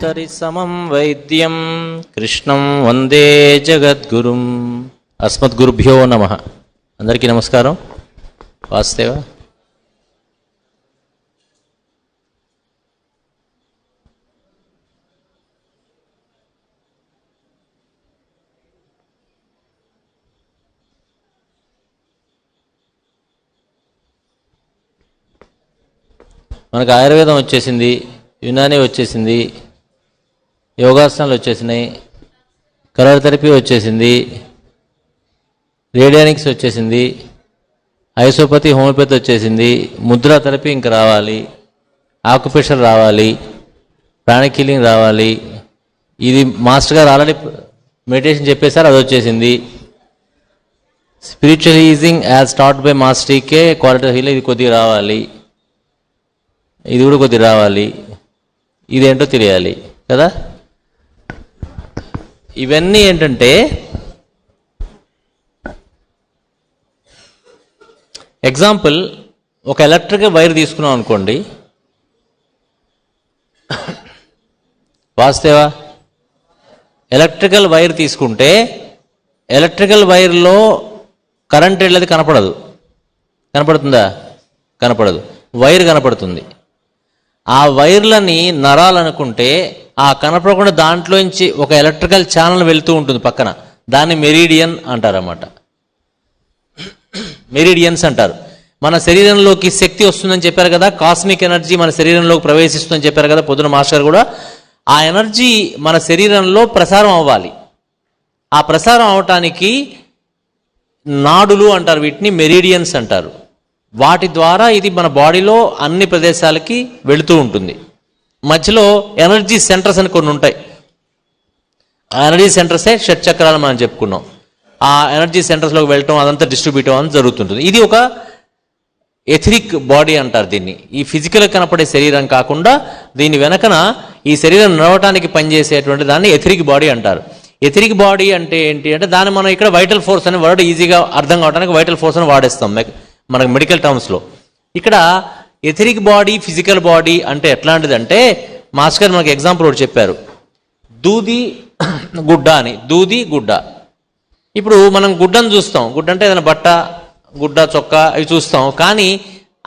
మాతరి సమం వైద్యం కృష్ణం వందే జగద్గురుం. అస్మద్గురుభ్యో నమః. అందరికీ నమస్కారం. వాసుదేవ. మనకు ఆయుర్వేదం వచ్చేసింది, యునాని వచ్చేసింది, యోగాసనాలు వచ్చేసినాయి, కలర్ థెరపీ వచ్చేసింది, రేడియానిక్స్ వచ్చేసింది, ఐసోపతి హోమియోపతి వచ్చేసింది, ముద్రా థెరపీ ఇంక రావాలి, ఆకుప్రెషర్ రావాలి, ప్రాణిక్ హీలింగ్ రావాలి. ఇది మాస్టర్ గారు ఆల్రెడీ మెడిటేషన్ చెప్పేశారు, అది వచ్చేసింది. Spiritual easing as taught by మాస్టర్కే క్వాలిటీ హీలింగ్ ఇది కొద్దిగా రావాలి, ఇది కూడా కొద్దిగా రావాలి. ఇదేంటో తెలియాలి కదా. ఇవన్నీ ఏంటంటే ఎగ్జాంపుల్, ఒక ఎలక్ట్రికల్ వైర్ తీసుకున్నాం అనుకోండి. వాస్తవా, ఎలక్ట్రికల్ వైర్ తీసుకుంటే ఎలక్ట్రికల్ వైర్లో కరెంట్ వెళ్ళేది కనపడదు. కనపడుతుందా? కనపడదు. వైర్ కనపడుతుంది. ఆ వైర్లని నరాలనుకుంటే ఆ కనపడకుండా దాంట్లోంచి ఒక ఎలక్ట్రికల్ ఛానల్ వెళ్తూ ఉంటుంది పక్కన. దాన్ని మెరీడియన్ అంటారన్నమాట. మెరీడియన్స్ అంటారు. మన శరీరంలోకి శక్తి వస్తుందని చెప్పారు కదా, కాస్మిక్ ఎనర్జీ మన శరీరంలోకి ప్రవేశిస్తుందని చెప్పారు కదా పొద్దున మాస్టర్ కూడా. ఆ ఎనర్జీ మన శరీరంలో ప్రసారం అవ్వాలి. ఆ ప్రసారం అవటానికి నాడులు అంటారు, వీటిని మెరీడియన్స్ అంటారు. వాటి ద్వారా ఇది మన బాడీలో అన్ని ప్రదేశాలకి వెళుతూ ఉంటుంది. మధ్యలో ఎనర్జీ సెంటర్స్ అని కొన్ని ఉంటాయి. ఆ ఎనర్జీ సెంటర్సే షట్చక్రాలు మనం చెప్పుకున్నాం. ఆ ఎనర్జీ సెంటర్స్లోకి వెళ్ళటం, అదంతా డిస్ట్రిబ్యూట్ అవ్వడం జరుగుతుంటుంది. ఇది ఒక ఎథరిక్ బాడీ అంటారు దీన్ని. ఈ ఫిజికల్ కనపడే శరీరం కాకుండా దీని వెనకన ఈ శరీరం నడవటానికి పనిచేసేటువంటి దాన్ని ఎథరిక్ బాడీ అంటారు. ఎథరిక్ బాడీ అంటే ఏంటి అంటే, దాన్ని మనం ఇక్కడ వైటల్ ఫోర్స్ అనే వర్డ్ ఈజీగా అర్థం కావడానికి వైటల్ ఫోర్స్ అని వాడేస్తాం మనకు మెడికల్ టర్మ్స్లో. ఇక్కడ ఎథరిక్ బాడీ, ఫిజికల్ బాడీ అంటే ఎట్లాంటిదంటే, మాస్టర్ గారు మనకు ఎగ్జాంపుల్ ఒకటి చెప్పారు, దూది గుడ్డ అని. దూది గుడ్డ. ఇప్పుడు మనం గుడ్డను చూస్తాం. గుడ్డ అంటే ఏదైనా బట్ట, గుడ్డ, చొక్కా అవి చూస్తాం. కానీ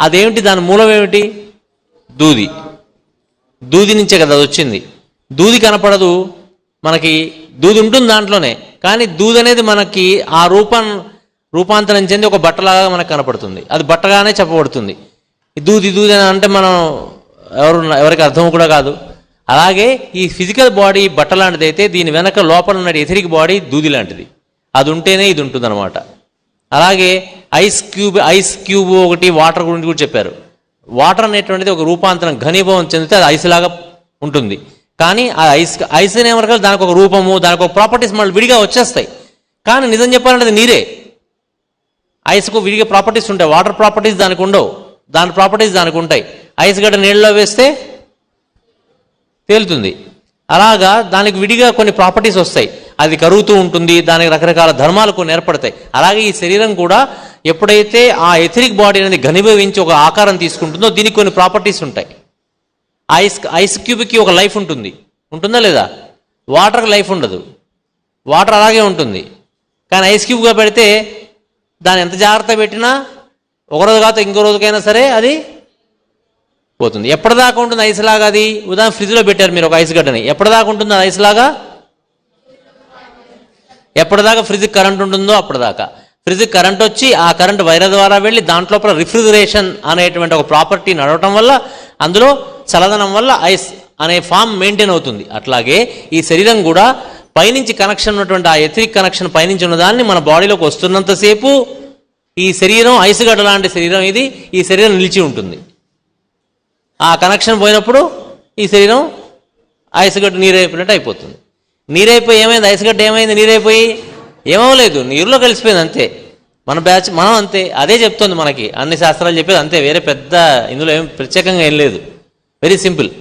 అదేమిటి, దాని మూలం ఏమిటి? దూది. దూది నుంచే కదా అది వచ్చింది. దూది కనపడదు మనకి. దూది ఉంటుంది దాంట్లోనే, కానీ దూది అనేది మనకి ఆ రూపాంతరం చెంది ఒక బట్టలాగా మనకు కనపడుతుంది. అది బట్టగానే చెప్పబడుతుంది. దూది దూది అని అంటే మనం ఎవరికి అర్థం కూడా కాదు. అలాగే ఈ ఫిజికల్ బాడీ బట్ట లాంటిది అయితే, దీని వెనక లోపల ఉన్న ఎథరిక్ బాడీ దూది లాంటిది. అది ఉంటేనే ఇది ఉంటుంది అనమాట. అలాగే ఐస్ క్యూబ్ ఒకటి వాటర్ గురించి కూడా చెప్పారు. వాటర్ అనేటువంటిది ఒక రూపాంతరం, ఘనీభవం చెందితే అది ఐస్ లాగా ఉంటుంది. కానీ ఆ ఐస్ అనేవరకు దానికి ఒక రూపము, దానికి ఒక ప్రాపర్టీస్ మళ్ళీ విడిగా వచ్చేస్తాయి. కానీ నిజం చెప్పాలంటే అది నీరే. ఐస్కు విడిగా ప్రాపర్టీస్ ఉంటాయి, వాటర్ ప్రాపర్టీస్ దానికి ఉండవు, దాని ప్రాపర్టీస్ దానికి ఉంటాయి. ఐస్ గడ్డ నీళ్ళలో వేస్తే తేలుతుంది. అలాగా దానికి విడిగా కొన్ని ప్రాపర్టీస్ వస్తాయి. అది కరుగుతూ ఉంటుంది, దానికి రకరకాల ధర్మాలు కొన్ని ఏర్పడతాయి. అలాగే ఈ శరీరం కూడా ఎప్పుడైతే ఆ ఎథరిక్ బాడీ అనేది ఘనీభవించి ఒక ఆకారం తీసుకుంటుందో, దీనికి కొన్ని ప్రాపర్టీస్ ఉంటాయి. ఐస్ క్యూబ్కి ఒక లైఫ్ ఉంటుంది. ఉంటుందా లేదా? వాటర్కి లైఫ్ ఉండదు. వాటర్ అలాగే ఉంటుంది. కానీ ఐస్ క్యూబ్గా పెడితే దాన్ని ఎంత జాగ్రత్త పెట్టినా ఒక రోజు కాదు ఇంకో రోజుకైనా సరే అది పోతుంది. ఎప్పటిదాకా ఉంటుంది ఐస్ లాగా? అది ఉదాహరణ ఫ్రిడ్జ్లో పెట్టారు మీరు ఒక ఐస్ గడ్డని, ఎప్పటిదాకా ఉంటుంది ఐస్ లాగా? ఎప్పటిదాకా ఫ్రిడ్జ్కి కరెంట్ ఉంటుందో అప్పటిదాకా. ఫ్రిడ్జ్కి కరెంట్ వచ్చి ఆ కరెంట్ వైర్ ద్వారా వెళ్ళి దాంట్లోపల రిఫ్రిజరేషన్ అనేటువంటి ఒక ప్రాపర్టీ నడవటం వల్ల, అందులో చల్లదనం వల్ల ఐస్ అనే ఫామ్ మెయింటైన్ అవుతుంది. అట్లాగే ఈ శరీరం కూడా పైనుంచి కనెక్షన్ ఉన్నటువంటి ఆ ఎథరిక్ కనెక్షన్ పైనుంచి ఉన్నదాన్ని మన బాడీలోకి వస్తున్నంతసేపు ఈ శరీరం ఐస్ గడ్డ లాంటి శరీరం ఇది. ఈ శరీరం నిలిచి ఉంటుంది. ఆ కనెక్షన్ పోయినప్పుడు ఈ శరీరం ఐస్ గడ్డ నీరైపోయినట్టు అయిపోతుంది. నీరైపోయి ఏమైంది? ఐస్ గడ్డ ఏమైంది? నీరైపోయి ఏమవలేదు, నీరులో కలిసిపోయింది అంతే. మనం అంతే. అదే చెప్తుంది మనకి అన్ని శాస్త్రాలు చెప్పేది అంతే. వేరే పెద్ద ఇందులో ఏం ప్రత్యేకంగా ఏం లేదు. Very simple.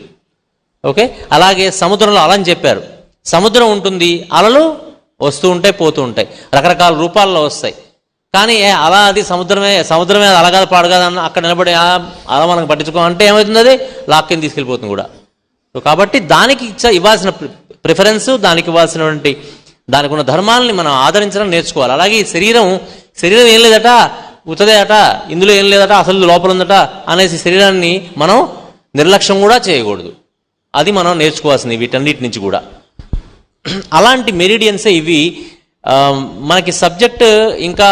ఓకే. అలాగే సముద్రంలో అలని చెప్పారు. సముద్రం ఉంటుంది, అలలు వస్తూ ఉంటాయి, పోతూ ఉంటాయి, రకరకాల రూపాల్లో వస్తాయి. కానీ అలా అది సముద్రమే అలగాదు పాడగాదు అన్న అక్కడ నిలబడి అలా మనకు పట్టించుకో అంటే ఏమవుతుంది? అది లాక్కిని తీసుకెళ్ళిపోతుంది కూడా. సో కాబట్టి దానికి ఇవ్వాల్సిన ప్రిఫరెన్స్, దానికి ఇవ్వాల్సినటువంటి దానికి ఉన్న ధర్మాలని మనం ఆదరించడం నేర్చుకోవాలి. అలాగే ఈ శరీరం ఏం లేదట, ఉత్తదే అట, ఇందులో ఏం లేదట, అసలు లోపల ఉందట అనేసి శరీరాన్ని మనం నిర్లక్ష్యం కూడా చేయకూడదు. అది మనం నేర్చుకోవాల్సింది వీటన్నిటి నుంచి కూడా. అలాంటి మెరిడియన్సే ఇవి. మనకి సబ్జెక్ట్ ఇంకా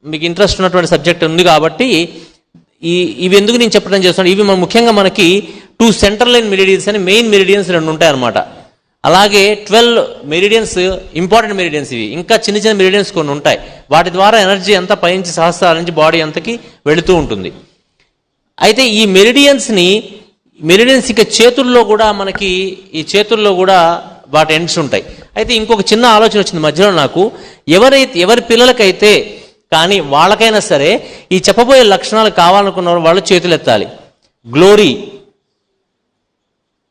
మీకు ఇంట్రెస్ట్ ఉన్నటువంటి సబ్జెక్ట్ ఉంది కాబట్టి ఇవి ఎందుకు నేను చెప్పడం చేస్తున్నాను, ఇవి ముఖ్యంగా మనకి 2 సెంట్రల్ లైన్ మెరిడియన్స్ అని మెయిన్ మెరిడియన్స్ 2 ఉంటాయన్నమాట. అలాగే 12 మెరిడియన్స్ ఇంపార్టెంట్ మెరిడియన్స్, ఇవి ఇంకా చిన్న చిన్న మెరిడియన్స్ కొన్ని ఉంటాయి. వాటి ద్వారా ఎనర్జీ అంతా పైనుంచి సహస్రాల నుంచి బాడీ అంతకి వెళుతూ ఉంటుంది. అయితే ఈ మెరిడియన్స్ ఇక చేతుల్లో కూడా మనకి ఈ చేతుల్లో కూడా వాటి ఎండ్స్ ఉంటాయి. అయితే ఇంకొక చిన్న ఆలోచన వచ్చింది మధ్యలో నాకు, ఎవరి పిల్లలకైతే కానీ వాళ్ళకైనా సరే ఈ చెప్పబోయే లక్షణాలు కావాలనుకున్న వాళ్ళు చేతులు ఎత్తాలి. గ్లోరీ,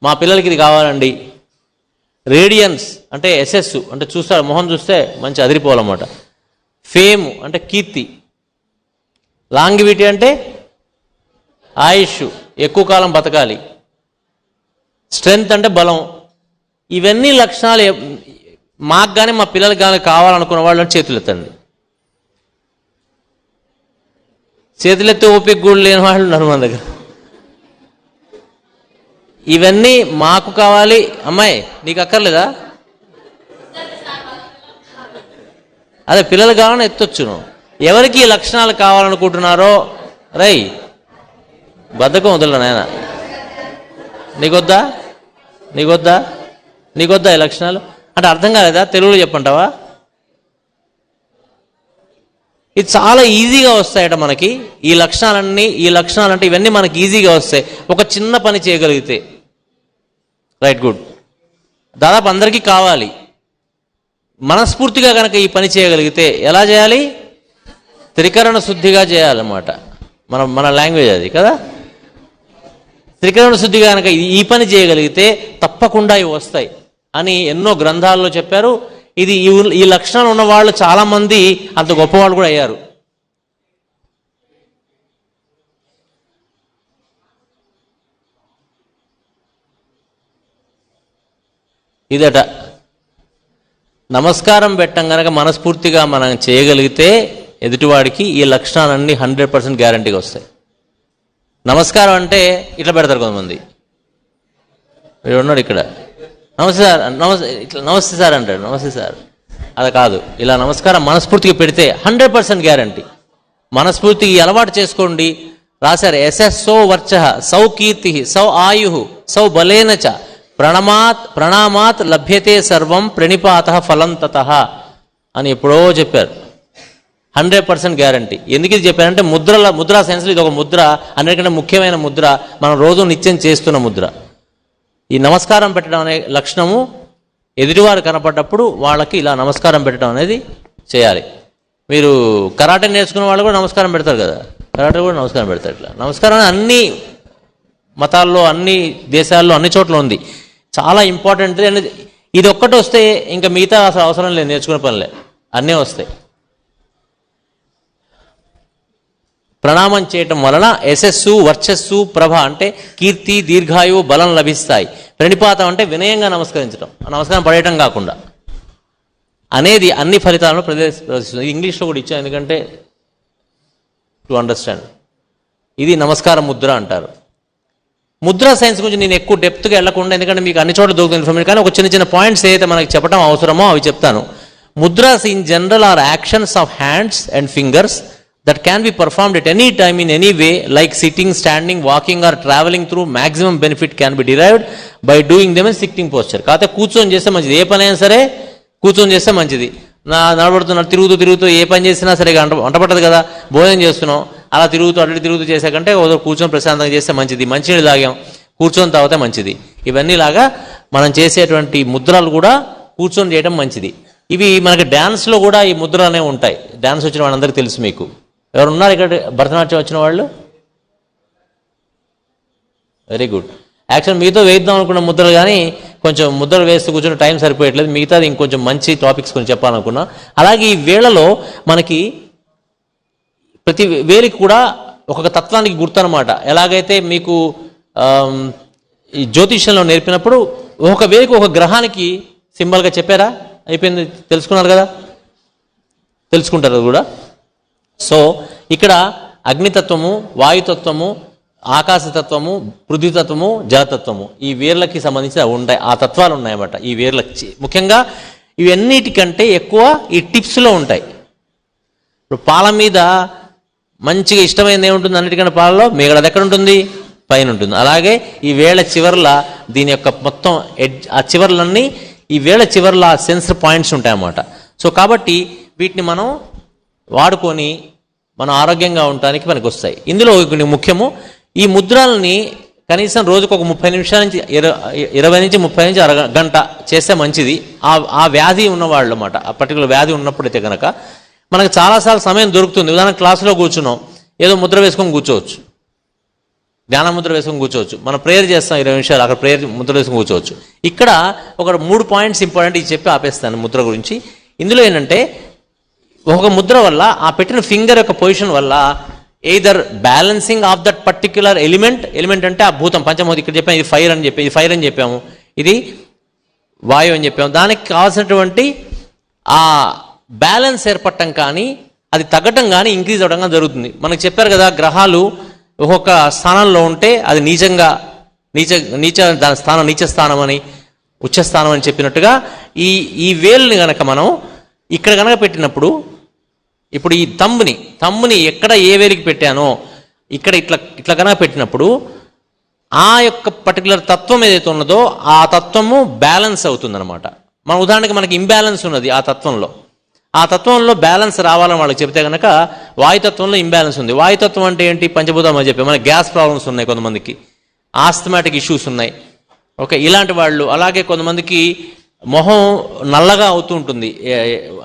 మా పిల్లలకి ఇది కావాలండి. రేడియన్స్ అంటే ఎస్ఎస్ అంటే చూస్తారు, మొహం చూస్తే మంచి అదిరిపోవాలన్నమాట. ఫేమ్ అంటే కీర్తి. లాంగివిటీ అంటే ఆయుష్, ఎక్కువ కాలం బతకాలి. స్ట్రెంగ్త్ అంటే బలం. ఇవన్నీ లక్షణాలు మాకు కానీ మా పిల్లలకు కానీ కావాలనుకున్న వాళ్ళు చేతులు ఎత్తండి. చేతులెత్తి ఓపిక కూడా లేని వాళ్ళు ఉన్నారు మన దగ్గర. ఇవన్నీ మాకు కావాలి. అమ్మాయి నీకు అక్కర్లేదా? అదే పిల్లలు కావాలని ఎత్తొచ్చును. ఎవరికి ఈ లక్షణాలు కావాలనుకుంటున్నారో రై బద్ధకం వదలరా నాయన. నీకొద్దా ఈ లక్షణాలు అంటే అర్థం కాలేదా? తెలుగులో చెప్పంటావా? ఇది చాలా ఈజీగా వస్తాయట మనకి ఈ లక్షణాలంటే ఇవన్నీ మనకి ఈజీగా వస్తాయి ఒక చిన్న పని చేయగలిగితే. Right, good. దాదాపు అందరికీ కావాలి. మనస్ఫూర్తిగా కనుక ఈ పని చేయగలిగితే ఎలా చేయాలి? త్రికరణ శుద్ధిగా చేయాలన్నమాట. మన లాంగ్వేజ్ అది కదా. త్రికరణ శుద్ధిగా కనుక ఈ పని చేయగలిగితే తప్పకుండా ఇవి వస్తాయి అని ఎన్నో గ్రంథాల్లో చెప్పారు. ఈ లక్షణాలు ఉన్న వాళ్ళు చాలా మంది అంత గొప్పవాళ్ళు కూడా అయ్యారు. ఇదట నమస్కారం పెట్టం కనుక మనస్ఫూర్తిగా మనం చేయగలిగితే ఎదుటివాడికి ఈ లక్షణాలన్నీ 100% గ్యారంటీగా వస్తాయి. నమస్కారం అంటే ఇట్లా పెడతారు కొంతమంది. మీరు ఉన్నాడు ఇక్కడ, నమస్తే సార్, నమస్తే సార్ అంటాడు. నమస్తే సార్ అది కాదు. ఇలా నమస్కారం మనస్ఫూర్తిగా పెడితే 100% గ్యారంటీ. మనస్ఫూర్తికి అలవాటు చేసుకోండి. రాశారు, యశస్సో వర్చ సౌ కీర్తి సౌ ఆయు సౌ బలేనచ ప్రణామాత్ లభ్యతే సర్వం ప్రణిపాత ఫలం తతః అని ఎప్పుడో చెప్పారు. 100% గ్యారంటీ. ఎందుకు ఇది చెప్పారంటే ముద్రా సైన్స్లో ఇది ఒక ముద్ర, అన్నిటికంటే ముఖ్యమైన ముద్ర, మనం రోజు నిత్యం చేస్తున్న ముద్ర. ఈ నమస్కారం పెట్టడం అనే లక్షణము ఎదుటివారు కనపడ్డప్పుడు వాళ్ళకి ఇలా నమస్కారం పెట్టడం అనేది చేయాలి. మీరు కరాటే నేర్చుకున్న వాళ్ళు కూడా నమస్కారం పెడతారు కదా, కరాటే కూడా నమస్కారం పెడతారు. ఇట్లా నమస్కారం అన్ని మతాల్లో, అన్ని దేశాల్లో, అన్ని చోట్ల ఉంది. చాలా ఇంపార్టెంట్. ఇది ఒక్కటి వస్తే ఇంకా మిగతా అసలు అవసరం లేదు, నేర్చుకునే పనిలే, అన్నీ వస్తాయి. ప్రణామం చేయటం వలన యశస్సు, వర్చస్సు, ప్రభ అంటే కీర్తి, దీర్ఘాయువు, బలం లభిస్తాయి. ప్రణిపాతం అంటే వినయంగా నమస్కరించడం, నమస్కారం పడేయటం కాకుండా అనేది అన్ని ఫలితాలను ప్రదర్శిస్తుంది. ఇంగ్లీష్లో కూడా ఇచ్చాను ఎందుకంటే టు అండర్స్టాండ్. ఇది నమస్కార ముద్ర అంటారు. ముద్రా సైన్స్ గురించి నేను ఎక్కువ డెప్త్గా వెళ్ళకుండా, ఎందుకంటే మీకు అన్ని చోట్ల దొరుకుతుంది ఇన్ఫర్మేషన్, కానీ ఒక చిన్న చిన్న పాయింట్స్ ఏదైతే మనకి చెప్పడం అవసరమో అవి చెప్తాను. Mudras in general are actions of hands and fingers that can be performed at any time in any way, like sitting, standing, walking or traveling through. Maximum benefit can be derived by doing them in sitting posture. కాకపోతే కూర్చొని చేస్తే మంచిది. ఏ పని అయినా సరే కూర్చొని చేస్తే మంచిది. నడబడుతున్నా తిరుగుతూ ఏ పని చేసినా సరే వంటపట్టదు కదా. భోజనం చేస్తున్నాం, అలా అటు తిరుగుతూ చేసాకంటే కూర్చొని ప్రశాంతంగా చేస్తే మంచిది. మంచినీళ్ళు తాగాం, కూర్చొని తాగితే మంచిది. ఇవన్నీ లాగా మనం చేసేటువంటి ముద్రలు కూడా కూర్చొని చేయడం మంచిది. ఇవి మనకి డ్యాన్స్లో కూడా ఈ ముద్రలు అనేవి ఉంటాయి. డ్యాన్స్ వచ్చిన వాళ్ళందరికీ తెలుసు. మీకు ఎవరున్నారు ఇక్కడ భరతనాట్యం వచ్చిన వాళ్ళు? Very good. యాక్చువల్ మీతో వేద్దాం అనుకున్న ముద్రలు, కానీ కొంచెం ముద్రలు వేస్తూ కూర్చొని టైం సరిపోయట్లేదు. మిగతాది ఇంకొంచెం మంచి టాపిక్స్ కొంచెం చెప్పాలనుకున్నా. అలాగే ఈ వేళలో మనకి ప్రతి వేలికి కూడా ఒక్కొక్క తత్వానికి గుర్తు అనమాట. ఎలాగైతే మీకు ఈ జ్యోతిష్యంలో నేర్పినప్పుడు ఒక వేలకు ఒక గ్రహానికి సింబల్గా చెప్పారా? అయిపోయింది, తెలుసుకున్నారు కదా, తెలుసుకుంటారు కూడా. సో ఇక్కడ అగ్నితత్వము, వాయుతత్వము, ఆకాశతత్వము, పృథ్వీతత్వము, జలతత్వము, ఈ వేర్లకి సంబంధించిన ఉంటాయి, ఆ తత్వాలు ఉన్నాయన్నమాట ఈ వేర్లకి. ముఖ్యంగా ఇవన్నిటికంటే ఎక్కువ ఈ టిప్స్లో ఉంటాయి. ఇప్పుడు పాల మీద మంచిగా ఇష్టమైనది ఏముంటుంది? అన్నిటికంటే పాలలో మిగలది ఎక్కడ ఉంటుంది? పైన ఉంటుంది. అలాగే ఈ వేళ చివర్ల దీని యొక్క మొత్తం ఆ చివర్లన్నీ ఈ వేళ చివర్ల సెన్సర్ పాయింట్స్ ఉంటాయన్నమాట. సో కాబట్టి వీటిని మనం వాడుకొని మనం ఆరోగ్యంగా ఉండటానికి మనకు వస్తాయి. ఇందులో ముఖ్యము ఈ ముద్రల్ని కనీసం రోజుకు ఒక 30 నిమిషాల నుంచి 20 నుంచి 30 నుంచి అరగంట చేస్తే మంచిది. ఆ వ్యాధి ఉన్నవాళ్ళు అన్నమాట, ఆ పర్టికులర్ వ్యాధి ఉన్నప్పుడైతే కనుక మనకు చాలాసార్లు సమయం దొరుకుతుంది. ఉదాహరణ క్లాసులో కూర్చున్నాం, ఏదో ముద్ర వేసుకొని కూర్చోవచ్చు, ధ్యాన ముద్ర వేసుకొని కూర్చోవచ్చు. మనం ప్రేయర్ చేస్తాం 20 నిమిషాలు, అక్కడ ప్రేయర్ ముద్ర వేసుకొని కూర్చోవచ్చు. ఇక్కడ ఒక 3 పాయింట్స్ ఇంపార్టెంట్ ఇది చెప్పి ఆపేస్తాను ముద్ర గురించి. ఇందులో ఏంటంటే ఒక ముద్ర వల్ల ఆ పెట్టిన ఫింగర్ యొక్క పొజిషన్ వల్ల either balancing of that particular element అంటే ఆ భూతం పంచమూర్తి, ఇక్కడ చెప్పాము ఇది ఫైర్ అని చెప్పి, ఇది ఫైర్ అని చెప్పాము, ఇది వాయువు అని చెప్పాము. దానికి కావాల్సినటువంటి ఆ బ్యాలెన్స్ ఏర్పడటం కానీ అది తగ్గటం కానీ ఇంక్రీజ్ అవ్వడం కానీ జరుగుతుంది. మనకు చెప్పారు కదా, గ్రహాలు ఒక్కొక్క స్థానంలో ఉంటే అది నీచ దాని స్థానం నీచ స్థానం అని, ఉచ్చ స్థానం అని చెప్పినట్టుగా ఈ వేలుని గనక మనం ఇక్కడ కనుక పెట్టినప్పుడు, ఇప్పుడు ఈ తమ్ముని ఎక్కడ ఏ వేలికి పెట్టానో ఇక్కడ ఇట్లా కనుక పెట్టినప్పుడు ఆ యొక్క పర్టికులర్ తత్వం ఏదైతే ఉన్నదో ఆ తత్వము బ్యాలెన్స్ అవుతుందన్నమాట. మన ఉదాహరణకి మనకి ఇంబ్యాలెన్స్ ఉన్నది ఆ తత్వంలో బ్యాలెన్స్ రావాలని వాళ్ళకి చెప్తే కనుక వాయుతత్వంలో ఇంబ్యాలెన్స్ ఉంది. వాయుతత్వం అంటే ఏంటి? పంచభూతం అని చెప్పి, మన గ్యాస్ ప్రాబ్లమ్స్ ఉన్నాయి, కొంతమందికి ఆస్థమాటిక్ ఇష్యూస్ ఉన్నాయి, ఓకే, ఇలాంటి వాళ్ళు. అలాగే కొంతమందికి మొహం నల్లగా అవుతూ ఉంటుంది,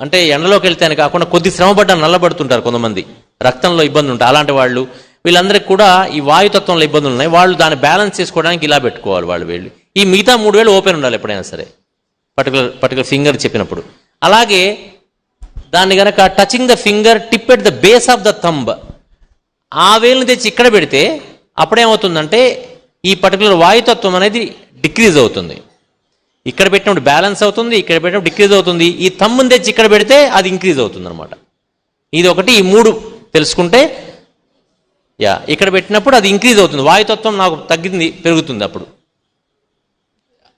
అంటే ఎండలోకి వెళ్తే అని కాకుండా కొద్ది శ్రమపడ్డా నల్లబడుతుంటారు కొంతమంది, రక్తంలో ఇబ్బంది ఉంటాయి. అలాంటి వాళ్ళు వీళ్ళందరికీ కూడా ఈ వాయుతత్వంలో ఇబ్బందులు ఉన్నాయి. వాళ్ళు దాన్ని బ్యాలెన్స్ చేసుకోవడానికి ఇలా పెట్టుకోవాలి వాళ్ళు వీళ్ళు. ఈ మిగతా 3 వేలు ఓపెన్ ఉండాలి ఎప్పుడైనా సరే, పర్టికులర్ ఫింగర్ చెప్పినప్పుడు. అలాగే దాన్ని కనుక touching the finger tip at the base of the thumb, ఆ వేలుని తెచ్చి ఇక్కడ పెడితే అప్పుడేమవుతుందంటే ఈ పర్టికులర్ వాయుతత్వం అనేది డిక్రీజ్ అవుతుంది. ఇక్కడ పెట్టినప్పుడు బ్యాలెన్స్ అవుతుంది, ఇక్కడ పెట్టినప్పుడు డిక్రీజ్ అవుతుంది. ఈ థంబ్ని తెచ్చి ఇక్కడ పెడితే అది ఇంక్రీజ్ అవుతుంది అనమాట. ఇది ఒకటి, ఈ 3 తెలుసుకుంటే ఇక్కడ పెట్టినప్పుడు అది ఇంక్రీజ్ అవుతుంది, వాయుతత్వం నాకు తగ్గింది, పెరుగుతుంది అప్పుడు.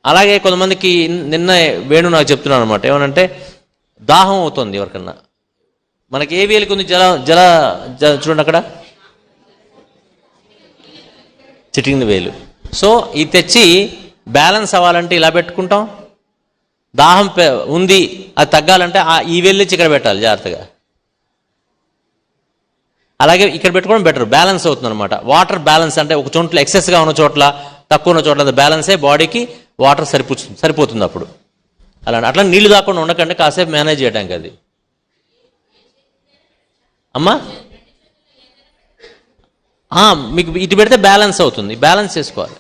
అలాగే కొంతమందికి నిన్న వేణు నాకు చెప్తున్నాను అనమాట, ఏమనంటే దాహం అవుతుంది ఎవరికన్నా. మనకి ఏ వేలికి ఉంది? జల చూడండి అక్కడ సిట్టింగ్ వేలు. సో ఇది తెచ్చి బ్యాలెన్స్ అవ్వాలంటే ఇలా పెట్టుకుంటాం, దాహం ఉంది అది తగ్గాలంటే ఈ వేలు తెచ్చి ఇక్కడ పెట్టాలి జాగ్రత్తగా. అలాగే ఇక్కడ పెట్టుకోవడం బెటర్, బ్యాలెన్స్ అవుతుంది అనమాట. వాటర్ బ్యాలెన్స్ అంటే ఒక చోట్ల ఎక్సెస్గా ఉన్న చోట్ల, తక్కువ ఉన్న చోట్ల బ్యాలెన్స్ అయ్యి బాడీకి వాటర్ సరిపోతుంది అప్పుడు. అట్లా నీళ్లు దాకుండా ఉండకండి, కాసేపు మేనేజ్ చేయడానికి. అది అమ్మా మీకు ఇటు పెడితే బ్యాలెన్స్ అవుతుంది, బ్యాలెన్స్ చేసుకోవాలి.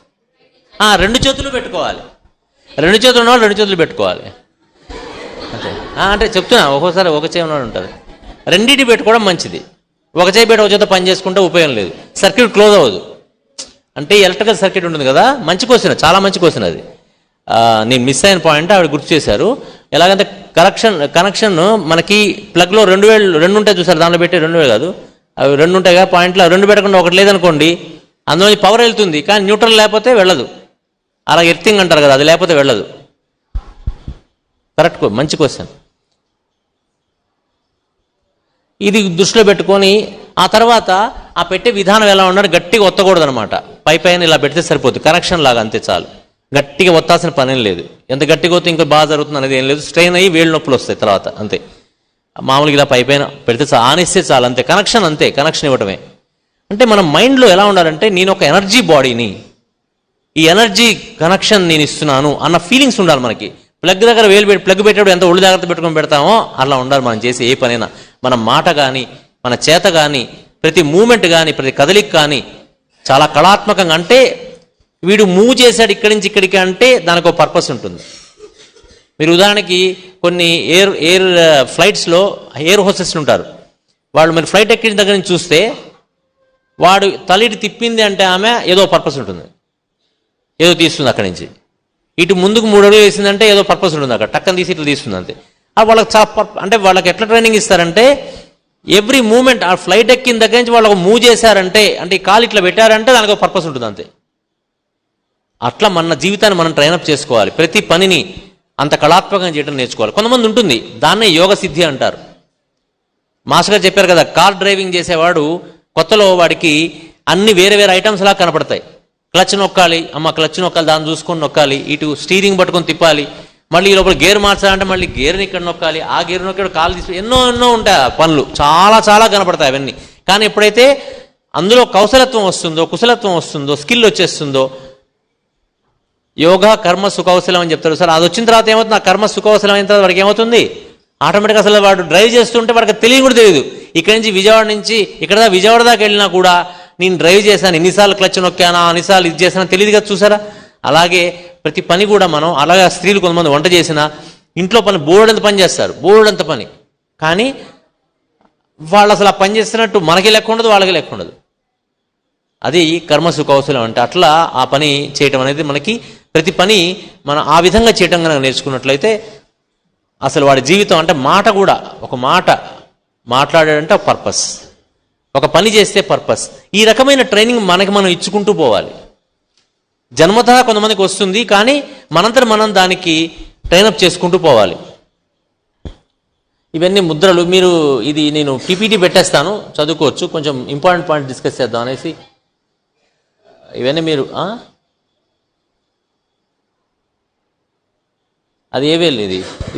2 చేతులు పెట్టుకోవాలి, 2 చేతులు ఉన్నవాళ్ళు 2 చేతులు పెట్టుకోవాలి అంతే. అంటే చెప్తున్నా, ఒక్కోసారి ఒక చేయి ఉన్నవాడు ఉంటుంది, రెండింటి పెట్టుకోవడం మంచిది. ఒక చేయి పెట్టి ఒక చేత పని చేసుకుంటే ఉపయోగం లేదు, సర్క్యూట్ క్లోజ్ అవ్వదు. అంటే ఎలక్ట్రికల్ సర్క్యూట్ ఉంటుంది కదా, మంచి క్వశ్చన్, చాలా మంచి క్వశ్చన్ అది. నేను మిస్ అయిన పాయింట్ ఆవిడ గుర్తు చేశారు. ఎలాగంటే కనెక్షన్ మనకి ప్లగ్లో 2 ఉంటాయి చూసారు, దాంట్లో పెట్టే 2 కాదు, అవి 2 ఉంటాయి కదా పాయింట్లో, 2 పెట్టకుండా ఒకటి లేదనుకోండి, అందులో పవర్ వెళ్తుంది కానీ న్యూట్రల్ లేకపోతే వెళ్ళదు. అలా ఎర్తింగ్ అంటారు కదా, అది లేకపోతే వెళ్ళదు. కరెక్ట్, మంచి క్వశ్చన్. ఇది దృష్టిలో పెట్టుకొని ఆ తర్వాత ఆ పెట్టే విధానం ఎలా ఉన్నాడు, గట్టిగా ఒత్తకూడదు అనమాట. పైన ఇలా పెడితే సరిపోతుంది, కనెక్షన్ లాగా అంతే చాలు. గట్టిగా ఒత్తాల్సిన పని లేదు, ఎంత గట్టిగా వస్తే ఇంకా బాగా జరుగుతుంది అనేది ఏం లేదు. స్ట్రెయిన్ అయ్యి వేళ్ళు నొప్పులు వస్తాయి తర్వాత, అంతే. మామూలుగా ఇలా పైన పెడితే ఆనిస్తే చాలు, అంతే. కనెక్షన్ అంతే, కనెక్షన్ ఇవ్వటమే. అంటే మన మైండ్లో ఎలా ఉండాలంటే, నేను ఒక ఎనర్జీ బాడీని, ఈ ఎనర్జీ కనెక్షన్ నేను ఇస్తున్నాను అన్న ఫీలింగ్స్ ఉండాలి మనకి. ప్లగ్ దగ్గర ప్లగ్ పెట్టేప్పుడు ఎంత ఒళ్ళు జాగ్రత్త పెట్టుకొని పెడతామో అలా ఉండాలి మనం చేసే ఏ పనైనా. మన మాట కానీ, మన చేత కానీ, ప్రతి మూమెంట్ కానీ, ప్రతి కదలిక కానీ చాలా కళాత్మకంగా. అంటే వీడు మూవ్ చేశాడు ఇక్కడి నుంచి ఇక్కడికి అంటే దానికి ఒక పర్పస్ ఉంటుంది. మీరు ఉదాహరణకి కొన్ని ఎయిర్ ఫ్లైట్స్లో ఎయిర్ హోస్టెస్లు ఉంటారు, వాళ్ళు మీరు ఫ్లైట్ ఎక్కిన దగ్గర నుంచి చూస్తే వాడు తలిటి తిప్పింది అంటే ఆమె ఏదో పర్పస్ ఉంటుంది. ఏదో తీస్తుంది అక్కడి నుంచి. ఇటు ముందుకు 3 అడుగులు వేసిందంటే ఏదో పర్పస్ ఉంటుంది అక్కడ, టక్కన తీసి ఇట్లా తీస్తుంది అంతే. వాళ్ళకి చాలా అంటే వాళ్ళకి ఎట్లా ట్రైనింగ్ ఇస్తారంటే ఎవ్రీ మూమెంట్ ఆ ఫ్లైట్ ఎక్కిన దగ్గర నుంచి వాళ్ళకు మూవ్ చేశారంటే, అంటే ఈ కాలు ఇట్లా పెట్టారంటే దానికి ఒక పర్పస్ ఉంటుంది అంతే. అట్లా మన జీవితాన్ని మనం ట్రైనప్ చేసుకోవాలి. ప్రతి పనిని అంత కళాత్మకంగా చేయడం నేర్చుకోవాలి. కొంతమంది ఉంటుంది, దాన్నే యోగ సిద్ధి అంటారు. మాస్టర్ గారు చెప్పారు కదా, కార్ డ్రైవింగ్ చేసేవాడు కొత్తలో వాడికి అన్ని వేరే వేరే ఐటమ్స్ లా కనపడతాయి. క్లచ్ నొక్కాలి, క్లచ్ నొక్కాలి, దాన్ని చూసుకొని నొక్కాలి, ఇటు స్టీరింగ్ పట్టుకొని తిప్పాలి, మళ్ళీ ఈ లోపల గేర్ మార్చాలంటే మళ్ళీ గేర్ని ఇక్కడ నొక్కాలి, ఆ గేర్ నొక్కాడు కాలు తీసుకు, ఎన్నో ఉంటాయి పనులు, చాలా కనపడతాయి అవన్నీ. కానీ ఎప్పుడైతే అందులో కౌశలత్వం వస్తుందో, కుశలత్వం వస్తుందో, స్కిల్ వచ్చేస్తుందో, యోగా కర్మ సుకౌశలం అని చెప్తారు సార్. అది వచ్చిన తర్వాత ఏమవుతుంది, ఆ కర్మ సుకౌశలం అయిన తర్వాత వాడికి ఏమవుతుంది, ఆటోమేటిక్గా అసలు వాడు డ్రైవ్ చేస్తుంటే వాడికి తెలియని కూడా తెలియదు. ఇక్కడి నుంచి విజయవాడ దాకా వెళ్ళినా కూడా నేను డ్రైవ్ చేశాను, ఎన్నిసార్లు క్లచ్ నొక్కానా, అన్నిసార్లు ఇది చేశానా తెలియదు కదా, చూసారా. అలాగే ప్రతి పని కూడా మనం, అలాగే స్త్రీలు కొంతమంది వంట చేసినా ఇంట్లో పని బోర్డంత పని చేస్తారు, బోర్డంత పని, కానీ వాళ్ళు అసలు ఆ పని చేస్తున్నట్టు మనకి లెక్క ఉండదు, వాళ్ళకి లెక్క ఉండదు. అది కర్మ సుకౌశలం అంటే. అట్లా ఆ పని చేయటం అనేది మనకి, ప్రతి పని మనం ఆ విధంగా చేయటం కనుక నేర్చుకున్నట్లయితే అసలు వాడి జీవితం అంటే మాట కూడా, ఒక మాట మాట్లాడాడంటే ఒక పర్పస్, ఒక పని చేస్తే పర్పస్. ఈ రకమైన ట్రైనింగ్ మనకి మనం ఇచ్చుకుంటూ పోవాలి. జన్మతః కొంతమందికి వస్తుంది, కానీ మనంతట మనం దానికి ట్రైనప్ చేసుకుంటూ పోవాలి. ఇవన్నీ ముద్రలు. మీరు ఇది నేను పీపీటీ పెట్టేస్తాను, చదువుకోవచ్చు. కొంచెం ఇంపార్టెంట్ పాయింట్ డిస్కస్ చేద్దాం అనేసి ఇవన్నీ మీరు అది ఏవేళ్ళు,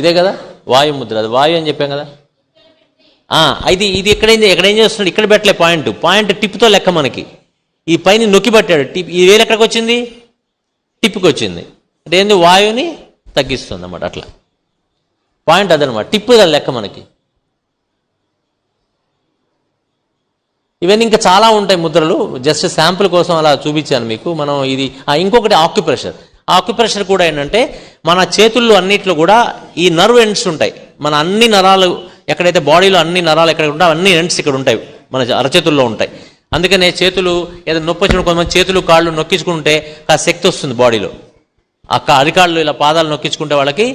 ఇదే కదా వాయు ముద్ర, అది వాయు అని చెప్పాం కదా. ఇది ఎక్కడేం చేస్తున్నాడు, ఇక్కడ పెట్టలే పాయింట్ టిప్తో లెక్క మనకి. ఈ పైన నొక్కి పట్టాడు, టిప్, ఈ వేలు ఎక్కడికి వచ్చింది, టిప్కి వచ్చింది. అంటే ఏంది, వాయువుని తగ్గిస్తుంది అన్నమాట. అట్లా పాయింట్ అదనమాట, టిప్ లెక్క మనకి. ఇవన్నీ ఇంకా చాలా ఉంటాయి ముద్రలు, జస్ట్ శాంపుల్ కోసం అలా చూపించాను మీకు. మనం ఇది ఇంకొకటి ఆక్యుప్రెషర్ కూడా ఏంటంటే, మన చేతుల్లో అన్నిట్లో కూడా ఈ నర్వ్ ఎండ్స్ ఉంటాయి. మన అన్ని నరాలు ఎక్కడైతే బాడీలో అన్ని నరాలు ఎక్కడ ఉంటాయి, అన్ని ఎండ్స్ ఇక్కడ ఉంటాయి, మన అరచేతుల్లో ఉంటాయి. అందుకనే చేతులు ఏదైనా నొప్పి వచ్చిన కొంతమంది చేతులు కాళ్ళు నొక్కించుకుంటే ఆ శక్తి వస్తుంది బాడీలో. అరికాళ్ళు ఇలా పాదాలు నొక్కించుకుంటే వాళ్ళకి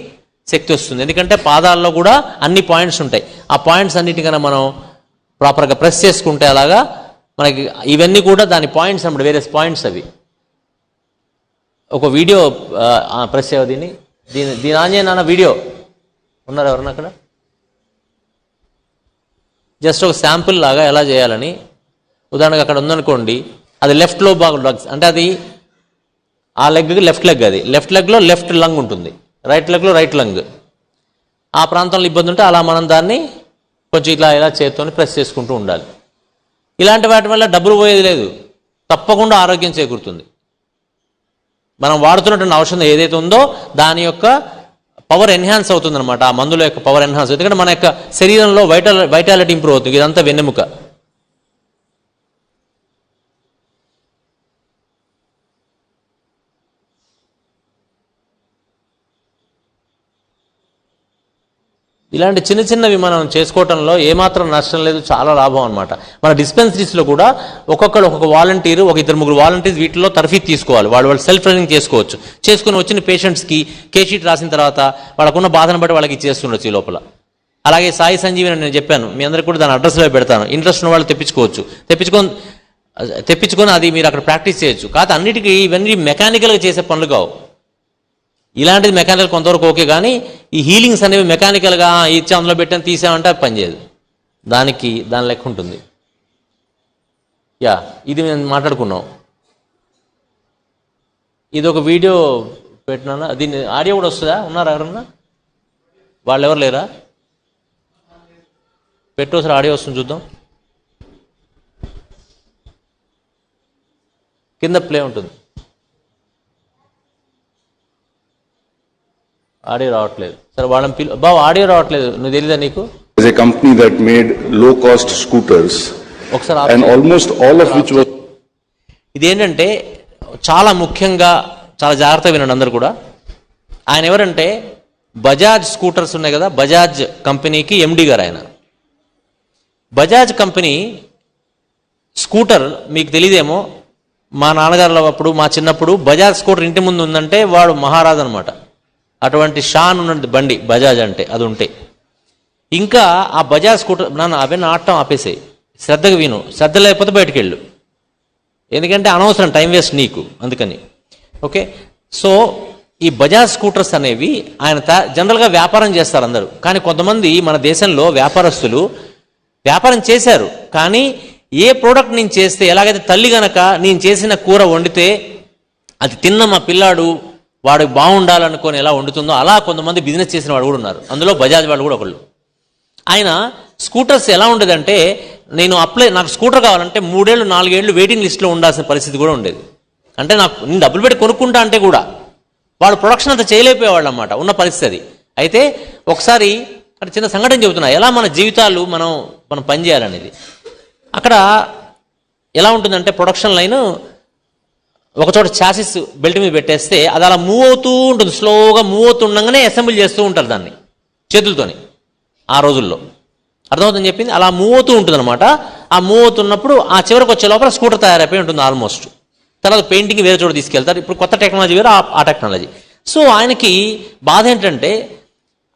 శక్తి వస్తుంది. ఎందుకంటే పాదాల్లో కూడా అన్ని పాయింట్స్ ఉంటాయి. ఆ పాయింట్స్ అన్నిటికన్నా మనం ప్రాపర్గా ప్రెస్ చేసుకుంటే అలాగా మనకి ఇవన్నీ కూడా దాని పాయింట్స్ అన్నమాట, వేరియస్ పాయింట్స్ అవి. ఒక వీడియో ప్రెస్ అయ్యో దీని ఆన్ చేయనా, వీడియో ఉన్నారు ఎవరన్నా అక్కడ? జస్ట్ ఒక శాంపుల్ లాగా ఎలా చేయాలని. ఉదాహరణకు అక్కడ ఉందనుకోండి, అది లెఫ్ట్ లో బాగా డ్రగ్స్ అంటే, అది ఆ లెగ్కి లెఫ్ట్ లెగ్, అది లెఫ్ట్ లెగ్లో లెఫ్ట్ లంగ్ ఉంటుంది, రైట్ లెగ్లో రైట్ లంగ్. ఆ ప్రాంతంలో ఇబ్బంది ఉంటే అలా మనం దాన్ని కొంచెం ఇలా చేతితోని ప్రెస్ చేసుకుంటూ ఉండాలి. ఇలాంటి వాటి వల్ల డబ్బులు పోయేది లేదు, తప్పకుండా ఆరోగ్యం చేకూరుతుంది. మనం వాడుతున్నటువంటి ఔషధం ఏదైతే ఉందో దాని యొక్క పవర్ ఎన్హాన్స్ అవుతుంది అనమాట. ఆ మందుల యొక్క పవర్ ఎన్హాన్స్, ఎందుకంటే మన యొక్క శరీరంలో వైటాలిటీ ఇంప్రూవ్ అవుతుంది. ఇదంతా వెన్నెముక. ఇలాంటి చిన్నవి మనం చేసుకోవటంలో ఏమాత్రం నష్టం లేదు, చాలా లాభం అనమాట. మన డిస్పెన్సరీస్లో కూడా ఒక్కొక్క వాలంటీరు, 2-3 వాలంటీర్స్ వీటిలో తర్ఫీ తీసుకోవాలి. వాళ్ళు సెల్ఫ్ ట్రైనింగ్ చేసుకోవచ్చు. చేసుకుని వచ్చిన పేషెంట్స్కి కేషీట్ రాసిన తర్వాత వాళ్ళకున్న బాధను బట్టి వాళ్ళకి ఇచ్చేస్తుండొచ్చు ఈ లోపల. అలాగే సాయి సంజీవని నేను చెప్పాను, మీ అందరికీ కూడా దాని అడ్రస్లో పెడతాను. ఇంట్రెస్ట్ ఉన్న వాళ్ళు తెప్పించుకోవచ్చు. తెప్పించుకొని అది మీరు అక్కడ ప్రాక్టీస్ చేయొచ్చు. కాదు అన్నిటికీ ఇవన్నీ మెకానికల్గా చేసే పనులు కావు. ఇలాంటిది మెకానికల్ కొంతవరకు ఓకే, కానీ ఈ హీలింగ్స్ అనేవి మెకానికల్గా ఇచ్చి అందులో పెట్టని తీసామంటే అది పనిచేయదు. దాని లెక్క ఉంటుంది. ఇది మేము మాట్లాడుకున్నాం. ఇది ఒక వీడియో పెట్టినా, దీన్ని ఆడియో కూడా వస్తుందా? ఉన్నారా ఎవరన్నా? వాళ్ళు ఎవరు లేరా? పెట్టోసారి ఆడియో వస్తుంది చూద్దాం. కింద ప్లే ఉంటుంది. ఆడియో రావట్లేదు. సరే వాళ్ళని బాబు ఆడియో రావట్లేదు, నువ్వు తెలీదా నీకు? A company that made low cost scooters and almost all of which was. ఇదేంటంటే చాలా ముఖ్యంగా చాలా జాగ్రత్తగా వినండి అందరు కూడా. ఆయన ఎవరంటే బజాజ్ స్కూటర్స్ ఉన్నాయి కదా, బజాజ్ కంపెనీకి ఎండి గారు ఆయన. బజాజ్ కంపెనీ స్కూటర్ మీకు తెలియదేమో, మా నాన్నగారు అప్పుడు మా చిన్నప్పుడు బజాజ్ స్కూటర్ ఇంటి ముందు ఉందంటే వాడు మహారాజు అనమాట. అటువంటి షాన్ ఉన్నది బండి బజాజ్ అంటే అది ఉంటే. ఇంకా ఆ బజాజ్ స్కూటర్ నాన్న అవన్నీ ఆడటం ఆపేసాయి, శ్రద్ధగా విను, శ్రద్ధ లేకపోతే బయటకు వెళ్ళు, ఎందుకంటే అనవసరం టైం వేస్ట్ నీకు, అందుకని. ఓకే, సో ఈ బజాజ్ స్కూటర్స్ అనేవి ఆయన జనరల్గా వ్యాపారం చేస్తారు అందరూ. కానీ కొంతమంది మన దేశంలో వ్యాపారస్తులు వ్యాపారం చేశారు, కానీ ఏ ప్రోడక్ట్ నేను చేస్తే, ఎలాగైతే తల్లి గనక నేను చేసిన కూర వండితే అది తిన్న మా పిల్లాడు వాడు బాగుండాలనుకొని ఎలా వండుతుందో అలా కొంతమంది బిజినెస్ చేసిన వాడు కూడా ఉన్నారు. అందులో బజాజ్ వాళ్ళు కూడా ఒకళ్ళు. ఆయన స్కూటర్స్ ఎలా ఉండేదంటే, నాకు స్కూటర్ కావాలంటే 3 ఏళ్ళు 4 ఏళ్ళు వెయిటింగ్ లిస్ట్లో ఉండాల్సిన పరిస్థితి కూడా ఉండేది. అంటే నేను డబ్బులు పెట్టి కొనుక్కుంటా అంటే కూడా వాడు ప్రొడక్షన్ అంతా చేయలేకపోయేవాళ్ళు అన్నమాట, ఉన్న పరిస్థితి. అయితే ఒకసారి అక్కడ చిన్న సంఘటన చెబుతున్నా, ఎలా మన జీవితాలు మనం పనిచేయాలనేది. అక్కడ ఎలా ఉంటుందంటే ప్రొడక్షన్ లైన్ ఒకచోట చాసిస్ బెల్ట్ మీద పెట్టేస్తే అది అలా మూవ్ అవుతూ ఉంటుంది, స్లోగా మూవ్ అవుతూ ఉండగానే అసెంబ్లీ చేస్తూ ఉంటారు దాన్ని చేతులతోని. ఆ రోజుల్లో అర్థమవుతుందని చెప్పింది. అలా మూవ్ అవుతూ ఉంటుంది అనమాట. ఆ మూవ్ అవుతున్నప్పుడు ఆ చివరికి వచ్చే లోపల స్కూటర్ తయారైపోయి ఉంటుంది ఆల్మోస్ట్. తర్వాత పెయింటింగ్ వేరే చోట తీసుకెళ్తారు. ఇప్పుడు కొత్త టెక్నాలజీ వేరు, ఆ టెక్నాలజీ. సో ఆయనకి బాధ ఏంటంటే,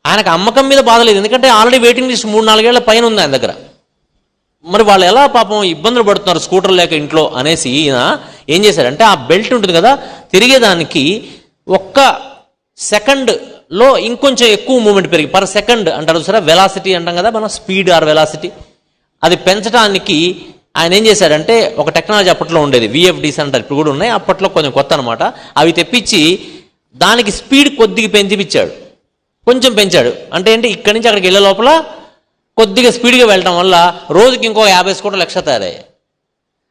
ఆయనకు అమ్మకం మీద బాధ లేదు, ఎందుకంటే ఆల్రెడీ వెయిటింగ్ లిస్ట్ 3-4 ఏళ్ల పైన ఉంది ఆయన దగ్గర. మరి వాళ్ళు ఎలా పాపం ఇబ్బందులు పడుతున్నారు స్కూటర్ లేక ఇంట్లో అనేసి ఈయన ఏం చేశారంటే, ఆ బెల్ట్ ఉంటుంది కదా తిరిగేదానికి 1 సెకండ్లో ఇంకొంచెం ఎక్కువ మూమెంట్ పెరిగి, పర్ సెకండ్ అంటారు సరే, వెలాసిటీ అంటాం కదా మనం, స్పీడ్ ఆర్ వెలాసిటీ, అది పెంచడానికి ఆయన ఏం చేశారంటే, ఒక టెక్నాలజీ అప్పట్లో ఉండేది, విఎఫ్డీస్ అంటారు, ఇప్పుడు కూడా ఉన్నాయి, అప్పట్లో కొంచెం కొత్త అనమాట. అవి తెప్పించి దానికి స్పీడ్ కొద్దిగా పెంచిపించాడు, కొంచెం పెంచాడు. అంటే ఏంటి, ఇక్కడి నుంచి అక్కడికి వెళ్ళే లోపల కొద్దిగా స్పీడ్గా వెళ్ళడం వల్ల రోజుకి ఇంకో 50 స్కూటర్లు ఎక్స్ట్రా తయారయ్యాయి.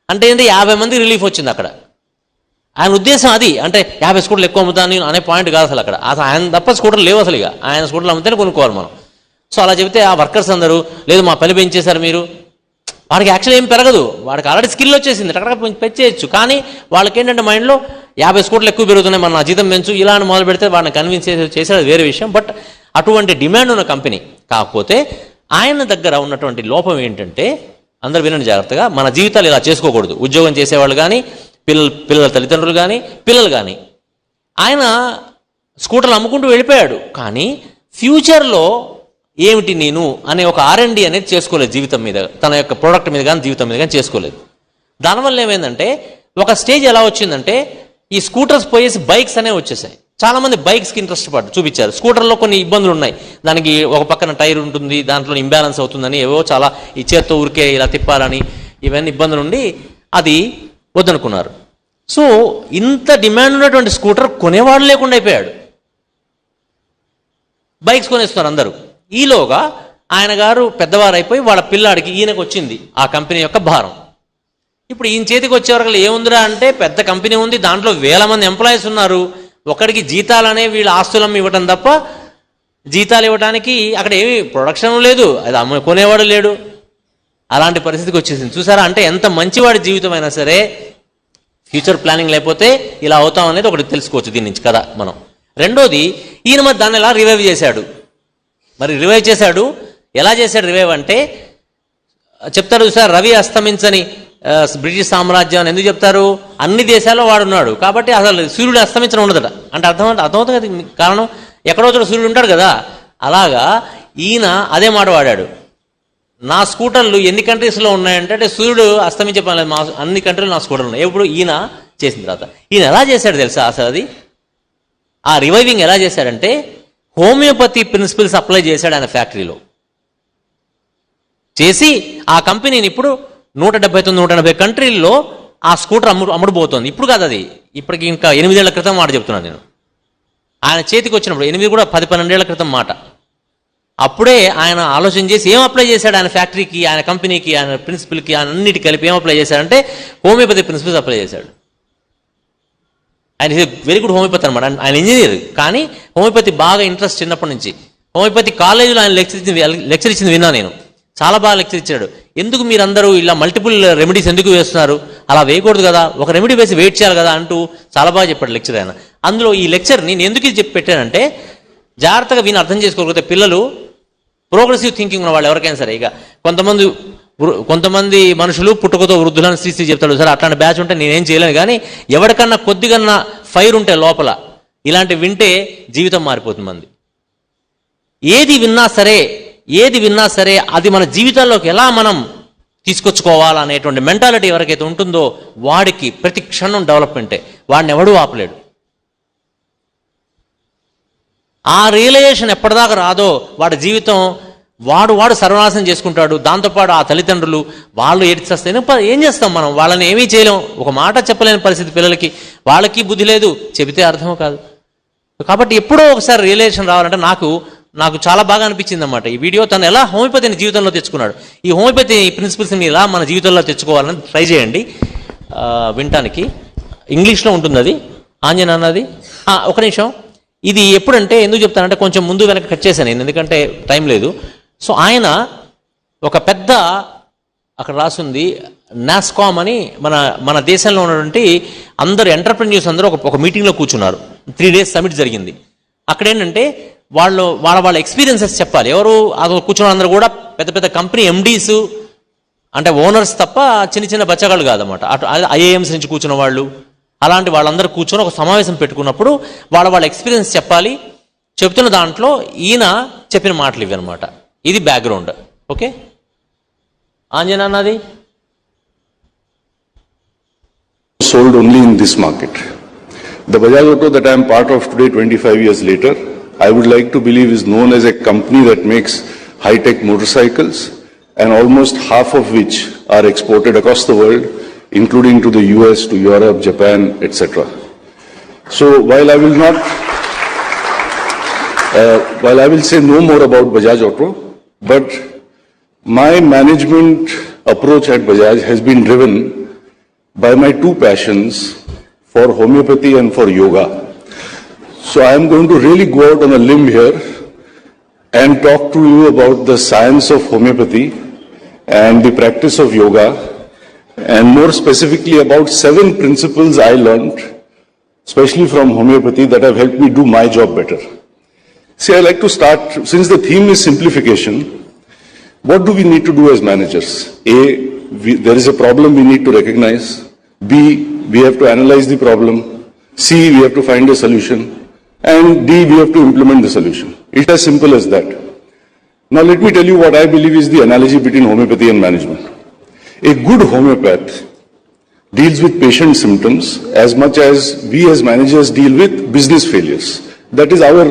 అంటే ఏంటి, 50 మందికి రిలీఫ్ వచ్చింది అక్కడ. ఆయన ఉద్దేశం అది. అంటే 50 స్కూటర్లు ఎక్కువ అమ్ముతాను అనే పాయింట్ కాదు అసలు అక్కడ. అసలు ఆయన తప్ప స్కూటర్లు లేవు అసలు. ఇక ఆయన స్కూటర్లు అమ్మితేనే కొనుక్కోవాలి మనం. సో అలా చెబితే ఆ వర్కర్స్ అందరూ, లేదు మా పని పెంచేశారు మీరు, వాడికి యాక్చువల్ ఏం పెరగదు, వాడికి ఆల్రెడీ స్కిల్ వచ్చేసింది, అక్కడ పెంచేయచ్చు. కానీ వాళ్ళకి ఏంటంటే మైండ్లో 50 స్కూటర్లు ఎక్కువ పెరుగుతున్నాయి, మన జీతం పెంచు, ఇలా అని మొదలు పెడితే వాడిని కన్విన్స్ చేసేది వేరే విషయం. బట్ అటువంటి డిమాండ్ ఉన్న కంపెనీ. కాకపోతే ఆయన దగ్గర ఉన్నటువంటి లోపం ఏంటంటే, అందరూ వినండి జాగ్రత్తగా, మన జీవితాలు ఇలా చేసుకోకూడదు. ఉద్యోగం చేసేవాళ్ళు కానీ, పిల్లల తల్లిదండ్రులు కానీ, పిల్లలు కానీ. ఆయన స్కూటర్లు అమ్ముకుంటూ వెళ్ళిపోయాడు, కానీ ఫ్యూచర్లో ఏమిటి నేను అనే ఒక R&D అనేది చేసుకోలేదు జీవితం మీద, తన యొక్క ప్రోడక్ట్ మీద కానీ జీవితం మీద కానీ చేసుకోలేదు. దానివల్ల ఏమైందంటే, ఒక స్టేజ్ ఎలా వచ్చిందంటే, ఈ స్కూటర్స్ పోయేసి బైక్స్ అనేవి వచ్చేసాయి. చాలామంది బైక్స్కి ఇంట్రెస్ట్ చూపించారు. స్కూటర్లో కొన్ని ఇబ్బందులు ఉన్నాయి, దానికి ఒక పక్కన టైర్ ఉంటుంది, దాంట్లో ఇంబ్యాలెన్స్ అవుతుందని, ఏవో చాలా ఈ చేత్తో ఊరికే ఇలా తిప్పాలని ఇవన్నీ ఇబ్బందులు ఉండి అది వద్దనుకున్నారు. సో ఇంత డిమాండ్ ఉన్నటువంటి స్కూటర్ కొనేవాడు లేకుండా అయిపోయాడు, బైక్స్ కొనేస్తున్నారు అందరూ. ఈలోగా ఆయన గారు పెద్దవారు అయిపోయి వాళ్ళ పిల్లాడికి, ఈయనకు వచ్చింది ఆ కంపెనీ యొక్క భారం. ఇప్పుడు ఈయన చేతికి వచ్చేవరకు ఏముందిరా అంటే, పెద్ద కంపెనీ ఉంది, దాంట్లో 1000 మంది ఎంప్లాయీస్ ఉన్నారు, ఒకడికి జీతాలనే వీళ్ళ ఆస్తులం ఇవ్వటం తప్ప జీతాలు ఇవ్వడానికి అక్కడ ఏమి ప్రొడక్షన్ లేదు, అది కొనేవాడు లేడు. అలాంటి పరిస్థితికి వచ్చేసింది. చూసారా, అంటే ఎంత మంచివాడి జీవితం అయినా సరే ఫ్యూచర్ ప్లానింగ్ లేకపోతే ఇలా అవుతాం అనేది ఒకటి తెలుసుకోవచ్చు దీని నుంచి కదా మనం. రెండోది, ఈయన మరి దాన్ని ఎలా రివైవ్ చేశాడు. మరి రివైవ్ చేశాడు, ఎలా చేశాడు రివైవ్ అంటే, చెప్తారు చూసారు, రవి అస్తమించని బ్రిటిష్ సామ్రాజ్యం అని ఎందుకు చెప్తారు, అన్ని దేశాల్లో వాడున్నాడు కాబట్టి అసలు సూర్యుడు అస్తమించడం ఉండదట. అంటే అర్థమవుతుంది కదా కారణం, ఎక్కడో చోట సూర్యుడు ఉంటాడు కదా. అలాగా ఈయన అదే మాట వాడాడు. నా స్కూటర్లు ఎన్ని కంట్రీస్లో ఉన్నాయంటే, సూర్యుడు అస్తమించే పని లేదు, మా అన్ని కంట్రీలు నా స్కూటర్లు ఉన్నాయి. ఎప్పుడు ఈయన చేసిన తర్వాత ఈయన ఎలా చేశాడు తెలుసా అసలు అది, ఆ రివైవింగ్ ఎలా చేశాడంటే, హోమియోపతి ప్రిన్సిపల్స్ అప్లై చేశాడు ఆయన ఫ్యాక్టరీలో. చేసి ఆ కంపెనీని ఇప్పుడు 179-180 కంట్రీల్లో ఆ స్కూటర్ అమ్ముడుపోతుంది. ఇప్పుడు కాదు అది, ఇప్పటికి ఇంకా 8 ఏళ్ల క్రితం మాట చెప్తున్నాను నేను. ఆయన చేతికి వచ్చినప్పుడు 8 కూడా 10-12 ఏళ్ల క్రితం మాట. అప్పుడే ఆయన ఆలోచన చేసి ఏం అప్లై చేశాడు ఆయన ఫ్యాక్టరీకి, ఆయన కంపెనీకి, ఆయన ప్రిన్సిపల్కి, ఆయన అన్నిటికి కలిపి ఏం అప్లై చేశాడంటే, హోమియోపతి ప్రిన్సిపల్స్ అప్లై చేశాడు. ఆయన వెరీ గుడ్ హోమియోపతి అనమాట, ఆయన ఇంజనీర్, కానీ హోమియోపతి బాగా ఇంట్రెస్ట్ చిన్నప్పటి నుంచి. హోమియోపతి కాలేజీలో ఆయన లెక్చర్ ఇచ్చింది విన్నా నేను, చాలా బాగా లెక్చర్ ఇచ్చాడు. ఎందుకు మీరందరూ ఇలా మల్టిపుల్ రెమెడీస్ ఎందుకు వేస్తున్నారు, అలా వేయకూడదు కదా, ఒక రెమెడీ వేసి వెయిట్ చేయాలి కదా అంటూ చాలా బాగా చెప్పాడు లెక్చర్ ఆయన. అందులో ఈ లెక్చర్ నేను ఎందుకు చెప్పి పెట్టానంటే, జాగ్రత్తగా వీని అర్థం చేసుకోగలిగితే పిల్లలు, ప్రోగ్రెసివ్ థింకింగ్ ఉన్న వాళ్ళు ఎవరికైనా సరే, ఇక కొంతమంది కొంతమంది మనుషులు పుట్టుకతో వృద్ధులను శ్రీ చెప్తాడు. సరే అట్లాంటి బ్యాచ్ ఉంటే నేనేం చేయలేను, కానీ ఎవరికన్నా కొద్దిగా ఫైర్ ఉంటే లోపల ఇలాంటివి వింటే జీవితం మారిపోతుంది మంది. ఏది విన్నా సరే అది మన జీవితాల్లోకి ఎలా మనం తీసుకొచ్చుకోవాలనేటువంటి మెంటాలిటీ ఎవరికైతే ఉంటుందో వాడికి ప్రతి క్షణం డెవలప్మెంటే, వాడిని ఎవడూ ఆపలేడు. ఆ రియలైజేషన్ ఎప్పటిదాకా రాదో వాడి జీవితం వాడు సర్వనాశనం చేసుకుంటాడు. దాంతోపాటు ఆ తల్లిదండ్రులు వాళ్ళు ఏడ్చేస్తే ఏం చేస్తాం మనం, వాళ్ళని ఏమీ చేయలేం. ఒక మాట చెప్పలేని పరిస్థితి పిల్లలకి, వాళ్ళకి బుద్ధి లేదు, చెబితే అర్థం కాదు. కాబట్టి ఎప్పుడో ఒకసారి రియలైజేషన్ రావాలంటే నాకు చాలా బాగా అనిపించింది అన్నమాట ఈ వీడియో. తను ఎలా హోమియోపతిని జీవితంలో తెచ్చుకున్నాడు, ఈ హోమియోపతి ప్రిన్సిపల్స్ని ఎలా మన జీవితంలో తెచ్చుకోవాలని ట్రై చేయండి. వినటానికి ఇంగ్లీష్లో ఉంటుంది అది, ఆంజన్ అన్నది. ఒక నిమిషం, ఇది ఎప్పుడంటే ఎందుకు చెప్తానంటే కొంచెం ముందు వెనక కట్ చేశాను నేను, ఎందుకంటే టైం లేదు. సో ఆయన ఒక పెద్ద అక్కడ రాసింది నాస్కామ్ అని మన దేశంలో ఉన్నటువంటి అందరు ఎంటర్ప్రెన్యూర్స్ అందరూ ఒక మీటింగ్లో కూర్చున్నారు. 3 days సమిట్ జరిగింది. అక్కడ ఏంటంటే వాళ్ళ ఎక్స్పీరియన్సెస్ చెప్పాలి. ఎవరు అది కూర్చున్న అందరూ కూడా పెద్ద పెద్ద కంపెనీ ఎండీస్ అంటే ఓనర్స్ తప్ప చిన్న బచ్చగాళ్ళు కాదన్నమాట. అటు ఐఏఎంస్ నుంచి కూర్చున్న వాళ్ళు, అలాంటి వాళ్ళందరూ కూర్చొని ఒక సమావేశం పెట్టుకున్నప్పుడు వాళ్ళ ఎక్స్పీరియన్స్ చెప్పాలి. చెప్తున్న దాంట్లో ఈయన చెప్పిన మాటలు ఇవి అనమాట. ఇది బ్యాక్గ్రౌండ్. ఓకే ఆంజనా అన్నది sold only in this market. The Bajaj Auto that I am part of today, 25 years later, I would like to believe is known as a company that makes high-tech motorcycles, and almost half of which are exported across the world, including to the US, to Europe, Japan, etc. So while I will say no more about Bajaj Auto, but my management approach at Bajaj has been driven by my two passions for homeopathy and for yoga. So I am going to really go out on a limb here and talk to you about the science of homeopathy and the practice of yoga, and more specifically about 7 principles I learned, especially from homeopathy, that have helped me do my job better. See, I like to start, since the theme is simplification, what do we need to do as managers? A, there is a problem we need to recognize. B, we have to analyze the problem. C, we have to find a solution. And D, we have to implement the solution. It's as simple as that. Now let me tell you what I believe is the analogy between homeopathy and management. A good homeopath deals with patient symptoms as much as we as managers deal with business failures. That is our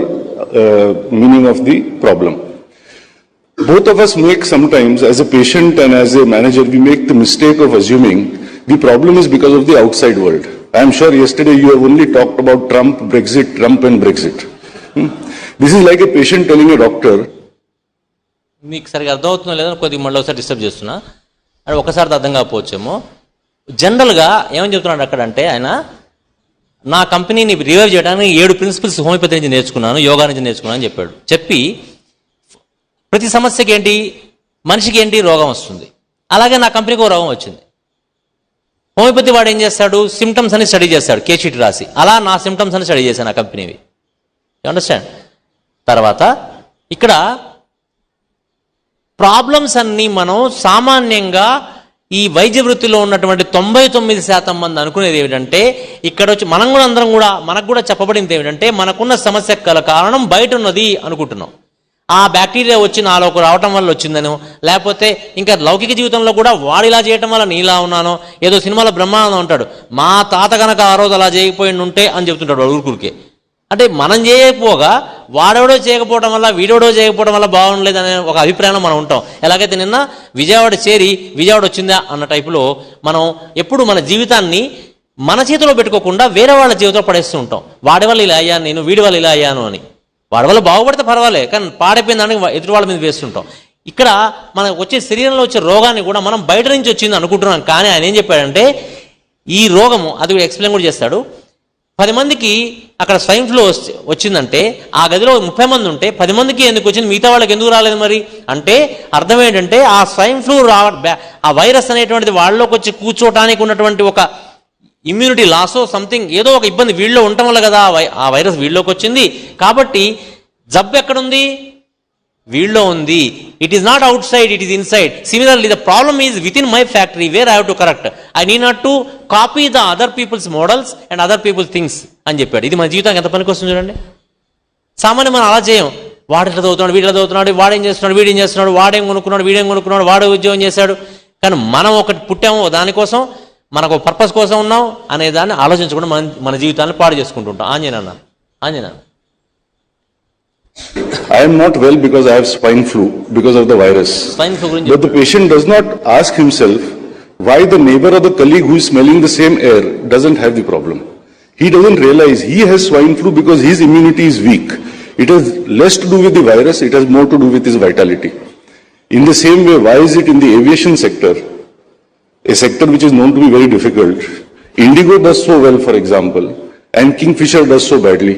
meaning of the problem. Both of us make sometimes, as a patient and as a manager, we make the mistake of assuming the problem is because of the outside world. I am sure yesterday you have only talked about Trump and Brexit. This is like a patient telling a doctor. మీకు సరిగా అర్థమవుతుందో లేదో కొద్దిగా మళ్ళీ ఒకసారి disturb చేస్తున్నా, అది ఒకసారి అర్థం కాకపోవచ్చేమో. జనరల్గా ఏమని చెప్తున్నాడు అక్కడ అంటే, ఆయన నా కంపెనీని రివైవ్ చేయడానికి 7 ప్రిన్సిపల్స్ హోమియోపతి నుంచి నేర్చుకున్నాను, యోగా నుంచి నేర్చుకున్నాను అని చెప్పాడు. చెప్పి ప్రతి సమస్యకి ఏంటి, మనిషికి ఏంటి రోగం వస్తుంది, అలాగే నా కంపెనీకి ఒక రోగం వచ్చింది. హోమియోపతి వాడు ఏం చేస్తాడు, సిమ్టమ్స్ అని స్టడీ చేస్తాడు, కేషీట్ రాసి. అలా నా సిమ్టమ్స్ అని స్టడీ చేశాను నా కంపెనీవి. You understand? తర్వాత ఇక్కడ ప్రాబ్లమ్స్ అన్నీ మనం సామాన్యంగా ఈ వైద్య వృత్తిలో ఉన్నటువంటి 99% మంది అనుకునేది ఏమిటంటే, ఇక్కడ వచ్చి మనకు కూడా చెప్పబడింది ఏమిటంటే, మనకున్న సమస్యకు గల కారణం బయట ఉన్నది అనుకుంటున్నాం. ఆ బ్యాక్టీరియా వచ్చి నాలోకి రావటం వల్ల వచ్చిందనో, లేకపోతే ఇంకా లౌకిక జీవితంలో కూడా వాడు ఇలా చేయటం వల్ల నీలా ఉన్నానో, ఏదో సినిమాలో బ్రహ్మానందం అంటాడు, మా తాత కనుక ఆ రోజు అలా చేయకపోయి ఉంటే అని చెప్తుంటాడు వాడు ఊరుకురికే. అంటే మనం చేయకపోగా వాడెవడో చేయకపోవడం వల్ల వీడెవడో చేయకపోవడం వల్ల బాగుండలేదనే ఒక అభిప్రాయంలో మనం ఉంటాం. ఎలాగైతే నిన్న విజయవాడ వచ్చిందా అన్న టైపులో మనం ఎప్పుడు మన జీవితాన్ని మన చేతిలో పెట్టుకోకుండా వేరే వాళ్ళ జీవితంలో పడేస్తూ ఉంటాం. వాడి వల్ల ఇలా అయ్యాను నేను, వీడి వల్ల ఇలా అయ్యాను అని. వాడి వల్ల బాగుపడితే పర్వాలే, కానీ పాడైపోయిన దానికి ఎదుటి వాళ్ళ మీద వేస్తుంటాం. ఇక్కడ మనకు వచ్చే శరీరంలో వచ్చే రోగాన్ని కూడా మనం బయట నుంచి వచ్చింది అనుకుంటున్నాం. కానీ ఆయన ఏం చెప్పాడంటే, ఈ రోగము అది ఎక్స్ప్లెయిన్ కూడా చేస్తాడు. 10 మందికి అక్కడ స్వైన్ ఫ్లూ వచ్చిందంటే ఆ గదిలో 30 మంది ఉంటే 10 మందికి ఎందుకు వచ్చింది, మిగతా వాళ్ళకి ఎందుకు రాలేదు మరి అంటే అర్థం ఏంటంటే, ఆ స్వైన్ ఫ్లూ ఆ వైరస్ అనేటువంటిది వాళ్ళలోకి వచ్చి కూర్చోటానికి ఉన్నటువంటి ఒక ఇమ్యూనిటీ లాసో సంథింగ్ ఏదో ఒక ఇబ్బంది వీళ్ళలో ఉండటం వల్ల కదా ఆ వైరస్ వీళ్ళలోకి వచ్చింది. కాబట్టి జబ్బు ఎక్కడుంది, వీళ్ళలో ఉంది. It is not outside, it is inside. Similarly the problem is within my factory where I have to correct. I need not to copy the other people's models and other people's things అని చెప్పాడు. ఇది మన జీవితానికి ఎంత పనికి వస్తుంది చూడండి. సామాన్యం మనం అలా చేయం. వాడు ఇట్లా చదువుతున్నాడు, వీటిలో చదువుతున్నాడు, వాడేం చేస్తున్నాడు, వీడేం చేస్తున్నాడు, వాడేం కొనుక్కున్నాడు, వీడేం కొనుక్కున్నాడు, వాడు ఉద్యోగం చేశాడు. కానీ మనం ఒకటి పుట్టాము దానికోసం, మనకు పర్పస్ కోసం ఉన్నాం అనే దాన్ని ఆలోచించకుండా మన జీవితాన్ని పాడు చేసుకుంటుంటాం. Anjaneya I am not well because I have swine flu because of the virus. Swine flu గురించి But the patient does not ask himself why the neighbor or the colleague who is smelling the same air doesn't have the problem. He doesn't realize he has swine flu because his immunity is weak. It has less to do with the virus, it has more to do with his vitality. In the same way, why is it in the aviation sector, a sector which is known to be very difficult, Indigo does so well, for example, and Kingfisher does so badly?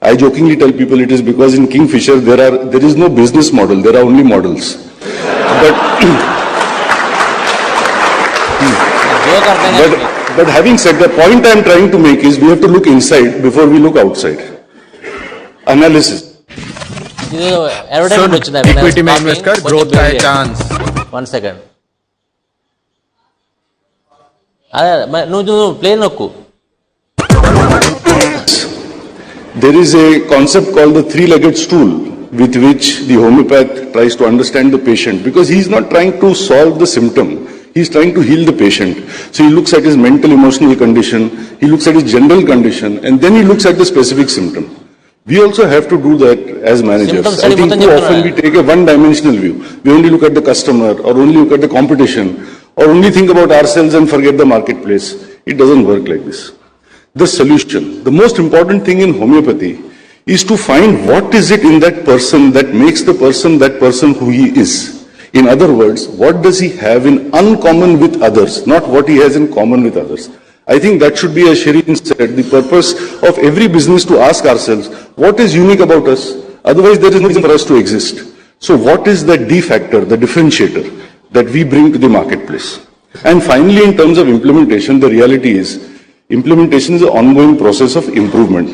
I jokingly tell people it is because in Kingfisher there is no business model, there are only models. But joke అర్థం కాదు. but having said that, point I am trying to make is we have to look inside before we look outside. Analysis. ఇది advertisement వచ్చింది. equity में invest कर, growth का है chance. 1 second. అదే నువ్వు ప్లే నొక్కు. There is a concept called the three-legged stool with which the homeopath tries to understand the patient, because he is not trying to solve the symptom, he is trying to heal the patient. So he looks at his mental emotional condition, he looks at his general condition, and then he looks at the specific symptom. We also have to do that as managers. Symptom I study think మొత్తం too often చెప్తున్నా. we take a one-dimensional view. We only look at the customer, or only look at the competition, or only think about ourselves and forget the marketplace. It doesn't work like this. The solution, the most important thing in homeopathy is to find what is it in that person that makes the person who he is. In other words, what does he have in uncommon with others, not what he has in common with others. I think that should be, as Shireen said, the purpose of every business to ask ourselves, what is unique about us? Otherwise, there is no reason for us to exist. So what is that D factor, the differentiator that we bring to the marketplace? And finally, in terms of implementation, the reality is, implementation is an ongoing process of improvement.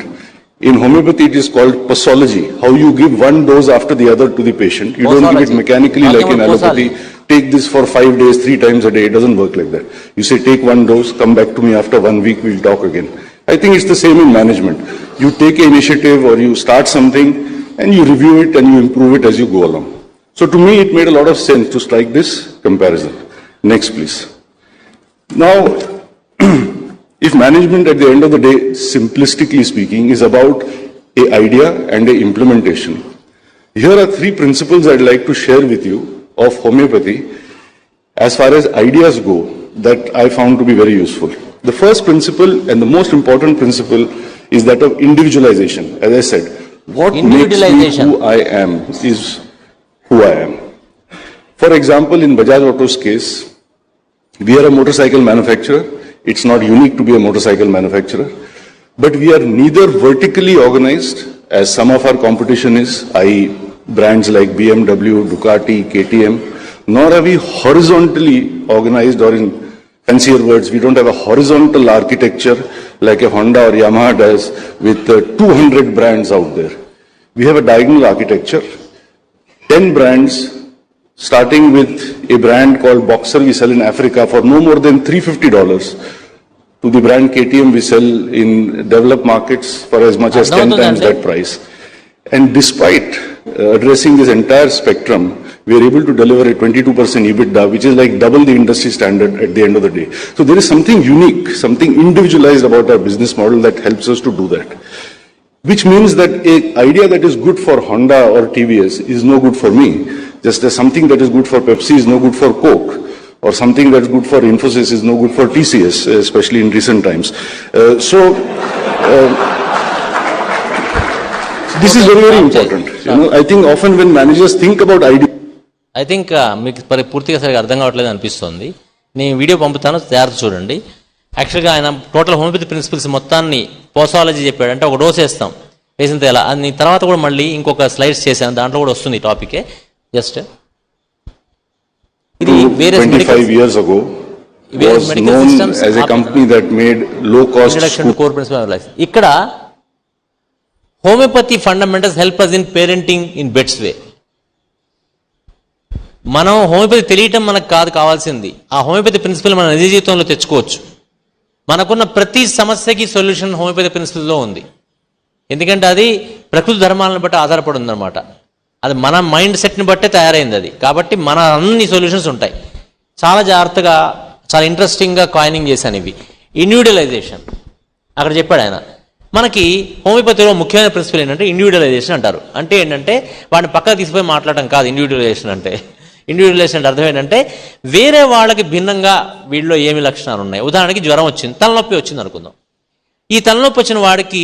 In homeopathy, it is called posology, how you give one dose after the other to the patient. You don't give it Posology. mechanically like in allopathy. Take this for 5 days, 3 times a day. It doesn't work like that. You say, take one dose, come back to me after 1 week, we'll talk again. I think it's the same in management. You take an initiative or you start something and you review it and you improve it as you go along. So to me, it made a lot of sense to strike this comparison. Next, please. Now, if management at the end of the day, simplistically speaking, is about a idea and a implementation, here are 3 principles I'd like to share with you of homeopathy as far as ideas go that I found to be very useful. The first principle and the most important principle is that of individualization. As I said, what makes me Individualization. who I am is who I am. For example, in Bajaj Auto's case, we are a motorcycle manufacturer. It's not unique to be a motorcycle manufacturer, but we are neither vertically organized as some of our competition is, i.e. brands like BMW, Ducati, KTM, nor are we horizontally organized, or in fancier words, we don't have a horizontal architecture like a Honda or Yamaha does with 200 brands out there. We have a diagonal architecture, 10 brands, starting with a brand called Boxer we sell in Africa for no more than $350, to the brand KTM we sell in developed markets for as much as 10 times that price. And despite addressing this entire spectrum, we are able to deliver a 22% EBITDA, which is like double the industry standard at the end of the day. So there is something unique, something individualized about our business model that helps us to do that. Which means that an idea that is good for Honda or TVS is no good for me. Just as something that is good for Pepsi is no good for Coke, or something that's good for Infosys is no good for TCS, especially in recent times. This is very, very important. You know, I think often when managers think about ideas, I think మీకు పూర్తిగా సరిగా అర్థం కావట్లేదు అనిపిస్తుంది. నేను video పంపుతాను, జాగ్రత్త చూడండి. యాక్చువల్గా ఆయన టోటల్ హోమియోపతి ప్రిన్సిపల్స్ మొత్తాన్ని పోసాలజీ చెప్పాడు. అంటే ఒక డోస్ వేస్తాం, వేసిన ఎలా అని తర్వాత కూడా మళ్ళీ ఇంకొక స్లైడ్స్ చేశాను, దాంట్లో కూడా వస్తుంది ఈ టాపికే. జస్ట్ ఇది వేరే 25 years ago was known as a company that made low cost introduction to core principle of life. ఇక్కడ homeopathy fundamentals help us in parenting in బెట్స్ వే. మనం హోమియోపతి తెలియటం మనకు కాదు కావాల్సింది, ఆ హోమియోపతి ప్రిన్సిపల్ మన నిజ జీవితంలో తెచ్చుకోవచ్చు. మనకున్న ప్రతి సమస్యకి సొల్యూషన్ హోమియోపతి ప్రిన్సిపల్లో ఉంది. ఎందుకంటే అది ప్రకృతి ధర్మాలను బట్టి ఆధారపడి ఉందన్నమాట. అది మన మైండ్ సెట్ని బట్టే తయారైంది అది. కాబట్టి మన అన్ని సొల్యూషన్స్ ఉంటాయి. చాలా జాగ్రత్తగా, చాలా ఇంట్రెస్టింగ్గా కాయినింగ్ చేశాను ఇవి. ఇండివిజువలైజేషన్ అక్కడ చెప్పాడు ఆయన. మనకి హోమియోపతిలో ముఖ్యమైన ప్రిన్సిపల్ ఏంటంటే ఇండివిజువలైజేషన్ అంటారు. అంటే ఏంటంటే వాడిని పక్కకు తీసిపోయి మాట్లాడటం కాదు ఇండివిజువలైజేషన్ అంటే. ఇండివిజువలైజేషన్ అంటే అర్థం ఏంటంటే వేరే వాళ్ళకి భిన్నంగా వీళ్ళలో ఏమి లక్షణాలు ఉన్నాయి. ఉదాహరణకి జ్వరం వచ్చింది, తలనొప్పి వచ్చింది అనుకుందాం. ఈ తలనొప్పి వచ్చిన వాడికి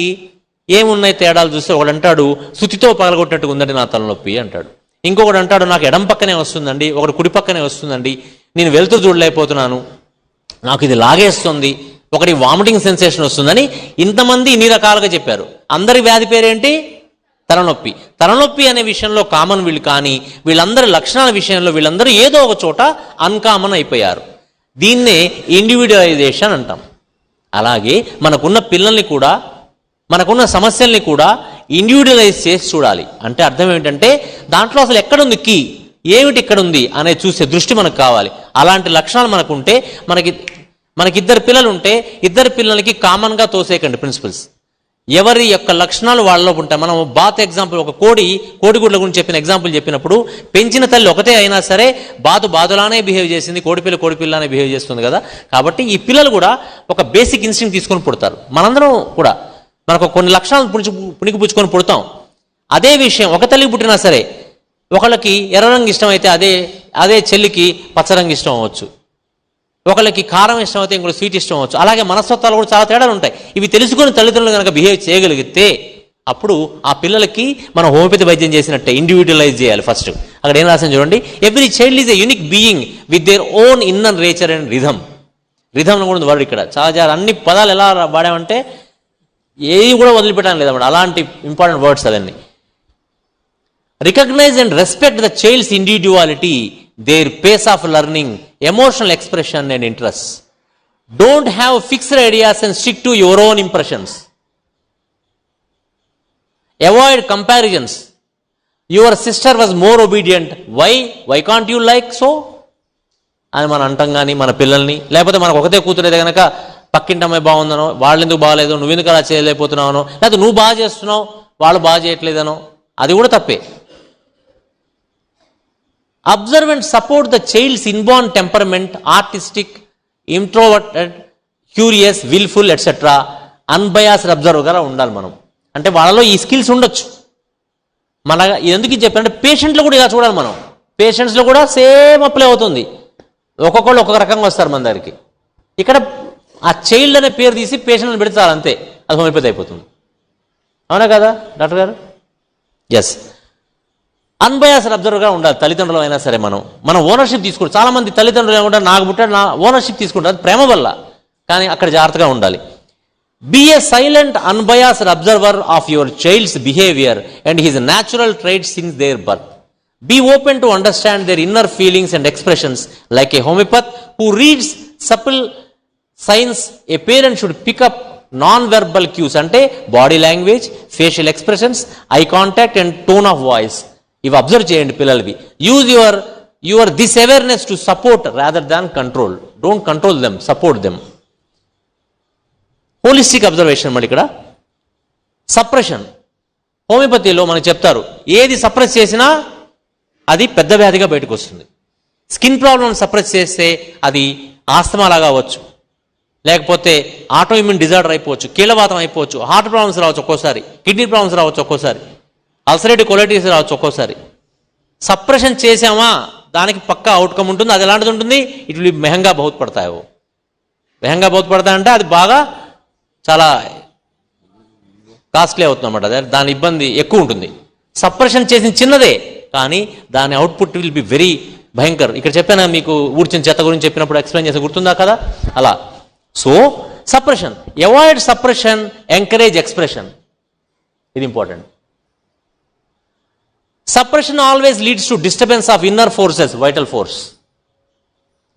ఏమున్నాయి తేడాలు చూస్తే ఒకడు అంటాడు సుతితో పగలగొట్టినట్టుగా ఉందండి నా తలనొప్పి అంటాడు. ఇంకొకడు అంటాడు నాకు ఎడం పక్కనే వస్తుందండి, ఒకడు కుడి పక్కనే వస్తుందండి, నేను వెలుతురు చూడలేకపోతున్నాను, నాకు ఇది లాగేస్తుంది, ఒకటి వామిటింగ్ సెన్సేషన్ వస్తుందని ఇంతమంది ఇన్ని రకాలుగా చెప్పారు. అందరి వ్యాధి పేరేంటి? తలనొప్పి. తలనొప్పి అనే విషయంలో కామన్ వీళ్ళు, కానీ వీళ్ళందరి లక్షణాల విషయంలో వీళ్ళందరూ ఏదో ఒక చోట అన్కామన్ అయిపోయారు. దీన్నే ఇండివిజువలైజేషన్ అంటాం. అలాగే మనకున్న పిల్లల్ని కూడా, మనకున్న సమస్యల్ని కూడా ఇండివిజువలైజ్ చేసి చూడాలి. అంటే అర్థం ఏమిటంటే దాంట్లో అసలు ఎక్కడుంది కీ, ఏమిటి ఇక్కడ ఉంది అనేది చూసే దృష్టి మనకు కావాలి. అలాంటి లక్షణాలు మనకుంటే, మనకి ఇద్దరు పిల్లలు ఉంటే ఇద్దరు పిల్లలకి కామన్గా తోసేయకండి ప్రిన్సిపల్స్. ఎవరి యొక్క లక్షణాలు వాళ్ళలో ఉంటాయి. మనం బాత్ ఎగ్జాంపుల్, ఒక కోడిగుడ్ల గురించి చెప్పిన ఎగ్జాంపుల్ చెప్పినప్పుడు పెంచిన తల్లి ఒకటే అయినా సరే బాతులానే బిహేవ్ చేసింది, కోడిపిల్లనే బిహేవ్ చేస్తుంది కదా. కాబట్టి ఈ పిల్లలు కూడా ఒక బేసిక్ ఇన్స్టింక్ట్ తీసుకొని పుడతారు. మనందరం కూడా మనకు కొన్ని లక్షణాలు పుణికిపుచ్చుకొని పుడతాం. అదే విషయం ఒక తల్లికి పుట్టినా సరే ఒకళ్ళకి ఎర్ర రంగు ఇష్టం అయితే అదే చెల్లికి పచ్చరంగు ఇష్టం అవ్వచ్చు, ఒకళ్ళకి కారం ఇష్టం అయితే ఇంకోటి స్వీట్ ఇష్టం అవ్వచ్చు. అలాగే మనస్తత్వాలు కూడా చాలా తేడాలు ఉంటాయి. ఇవి తెలుసుకొని తల్లిదండ్రులు కనుక బిహేవ్ చేయగలిగితే అప్పుడు ఆ పిల్లలకి మనం హోమియోపతి వైద్యం చేసినట్టే ఇండివిజువలైజ్ చేయాలి. ఫస్ట్ అక్కడ ఏం రాసింది చూడండి, every child is a unique being with their own inner nature and rhythm. Rhythm కూడా ఉంది వర్డ్ ఇక్కడ. చాలా అన్ని పదాలు ఎలా వాడామంటే ఏవి కూడా వదిలిపెట్టడం లేదన్నమాట. అలాంటి ఇంపార్టెంట్ వర్డ్స్ అవన్నీ. Recognise and respect the child's individuality, their pace of learning, emotional expression and interests. Don't have fixed ideas and stick to your own impressions. Avoid comparisons. Your sister was more obedient. Why can't you like so? అని మనం అంటాం కానీ మన పిల్లల్ని, లేకపోతే మనకు ఒకతే కూతురైతే కనుక పక్కింటి అమ్మాయి బాగుందనో, వాళ్ళు ఎందుకు బాగాలేదు, నువ్వెందుకు అలా చేయలేకపోతున్నావనో, లేకపోతే నువ్వు బాగా చేస్తున్నావు వాళ్ళు బాగా చేయట్లేదనో, అది కూడా తప్పే. Observe and support the child's inborn temperament, artistic, introverted, curious, willful, etc. Unbiased observer ఉండాలి మనం. అంటే వాళ్ళలో ఈ స్కిల్స్ ఉండొచ్చు. మన ఎందుకు చెప్పారంటే పేషెంట్లో కూడా ఇలా చూడాలి మనం. పేషెంట్స్లో కూడా సేమ్ అప్లై అవుతుంది. ఒక్కొక్కళ్ళు ఒక్కొక్క రకంగా వస్తారు మన దగ్గరికి. ఇక్కడ ఆ చైల్డ్ అనే పేరు తీసి పేషెంట్ని పెడతారు అంతే, అది హోమియోపతి అయిపోతుంది. అవునా కదా డాక్టర్ గారు? ఎస్. అన్బయాస్డ్ అబ్జర్వర్గా ఉండాలి తల్లిదండ్రులు అయినా సరే. మనం ఓనర్షిప్ తీసుకుంటాం. చాలా మంది తల్లిదండ్రులు ఏమంటారు, నాకు పుట్టాడు నా ఓనర్షిప్ తీసుకుంటారు, ప్రేమ వల్ల. కానీ అక్కడ జాగ్రత్తగా ఉండాలి. Be a silent unbiased observer of your child's behaviour and his natural traits since their birth. Be open to understand their inner feelings and expressions. Like a homeopath who reads supple signs, a parent should pick up non-verbal cues, ante body language, facial expressions, eye contact and tone of voice. If observe cheyandi pillalvi. Use your this awareness to support rather than control. Don't control them, support them. Holistic observation mali ikkada. Suppression. హోమియోపతిలో మనకు చెప్తారు, ఏది suppress చేసినా అది పెద్ద వ్యాధిగా బయటకు వస్తుంది. Skin problem suppress చేస్తే అది ఆస్తమాలాగా అవ్వచ్చు, లేకపోతే ఆటోఇమ్యూన్ డిజార్డర్ అయిపోవచ్చు, కీళ్ళవాతం అయిపోవచ్చు, హార్ట్ ప్రాబ్లమ్స్ రావచ్చు ఒక్కోసారి, కిడ్నీ ప్రాబ్లమ్స్ రావచ్చు ఒక్కోసారి, అల్సరేటివ్ కొలైటిస్ రావచ్చు ఒక్కోసారి. సప్రెషన్ చేసామా దానికి పక్కా అవుట్కమ్ ఉంటుంది. అది ఎలాంటిది ఉంటుంది? ఇట్ విల్ మెహంగా బహుత్ పడతాయో. మెహంగా బహుత్ పడతాయంటే అది బాగా చాలా కాస్ట్లీ అవుతుంది అన్నమాట. దాని ఇబ్బంది ఎక్కువ ఉంటుంది. సప్రెషన్ చేసిన చిన్నదే కానీ దాని output will be very Bhayankar. ఇక్కడ చెప్పాను మీకు ఊడ్చిన చెత్త గురించి చెప్పినప్పుడు ఎక్స్ప్లెయిన్ చేసి గుర్తుందా కదా అలా. So suppression, avoid suppression, encourage expression, ఇది important. Suppression always leads to disturbance of inner forces, vital force,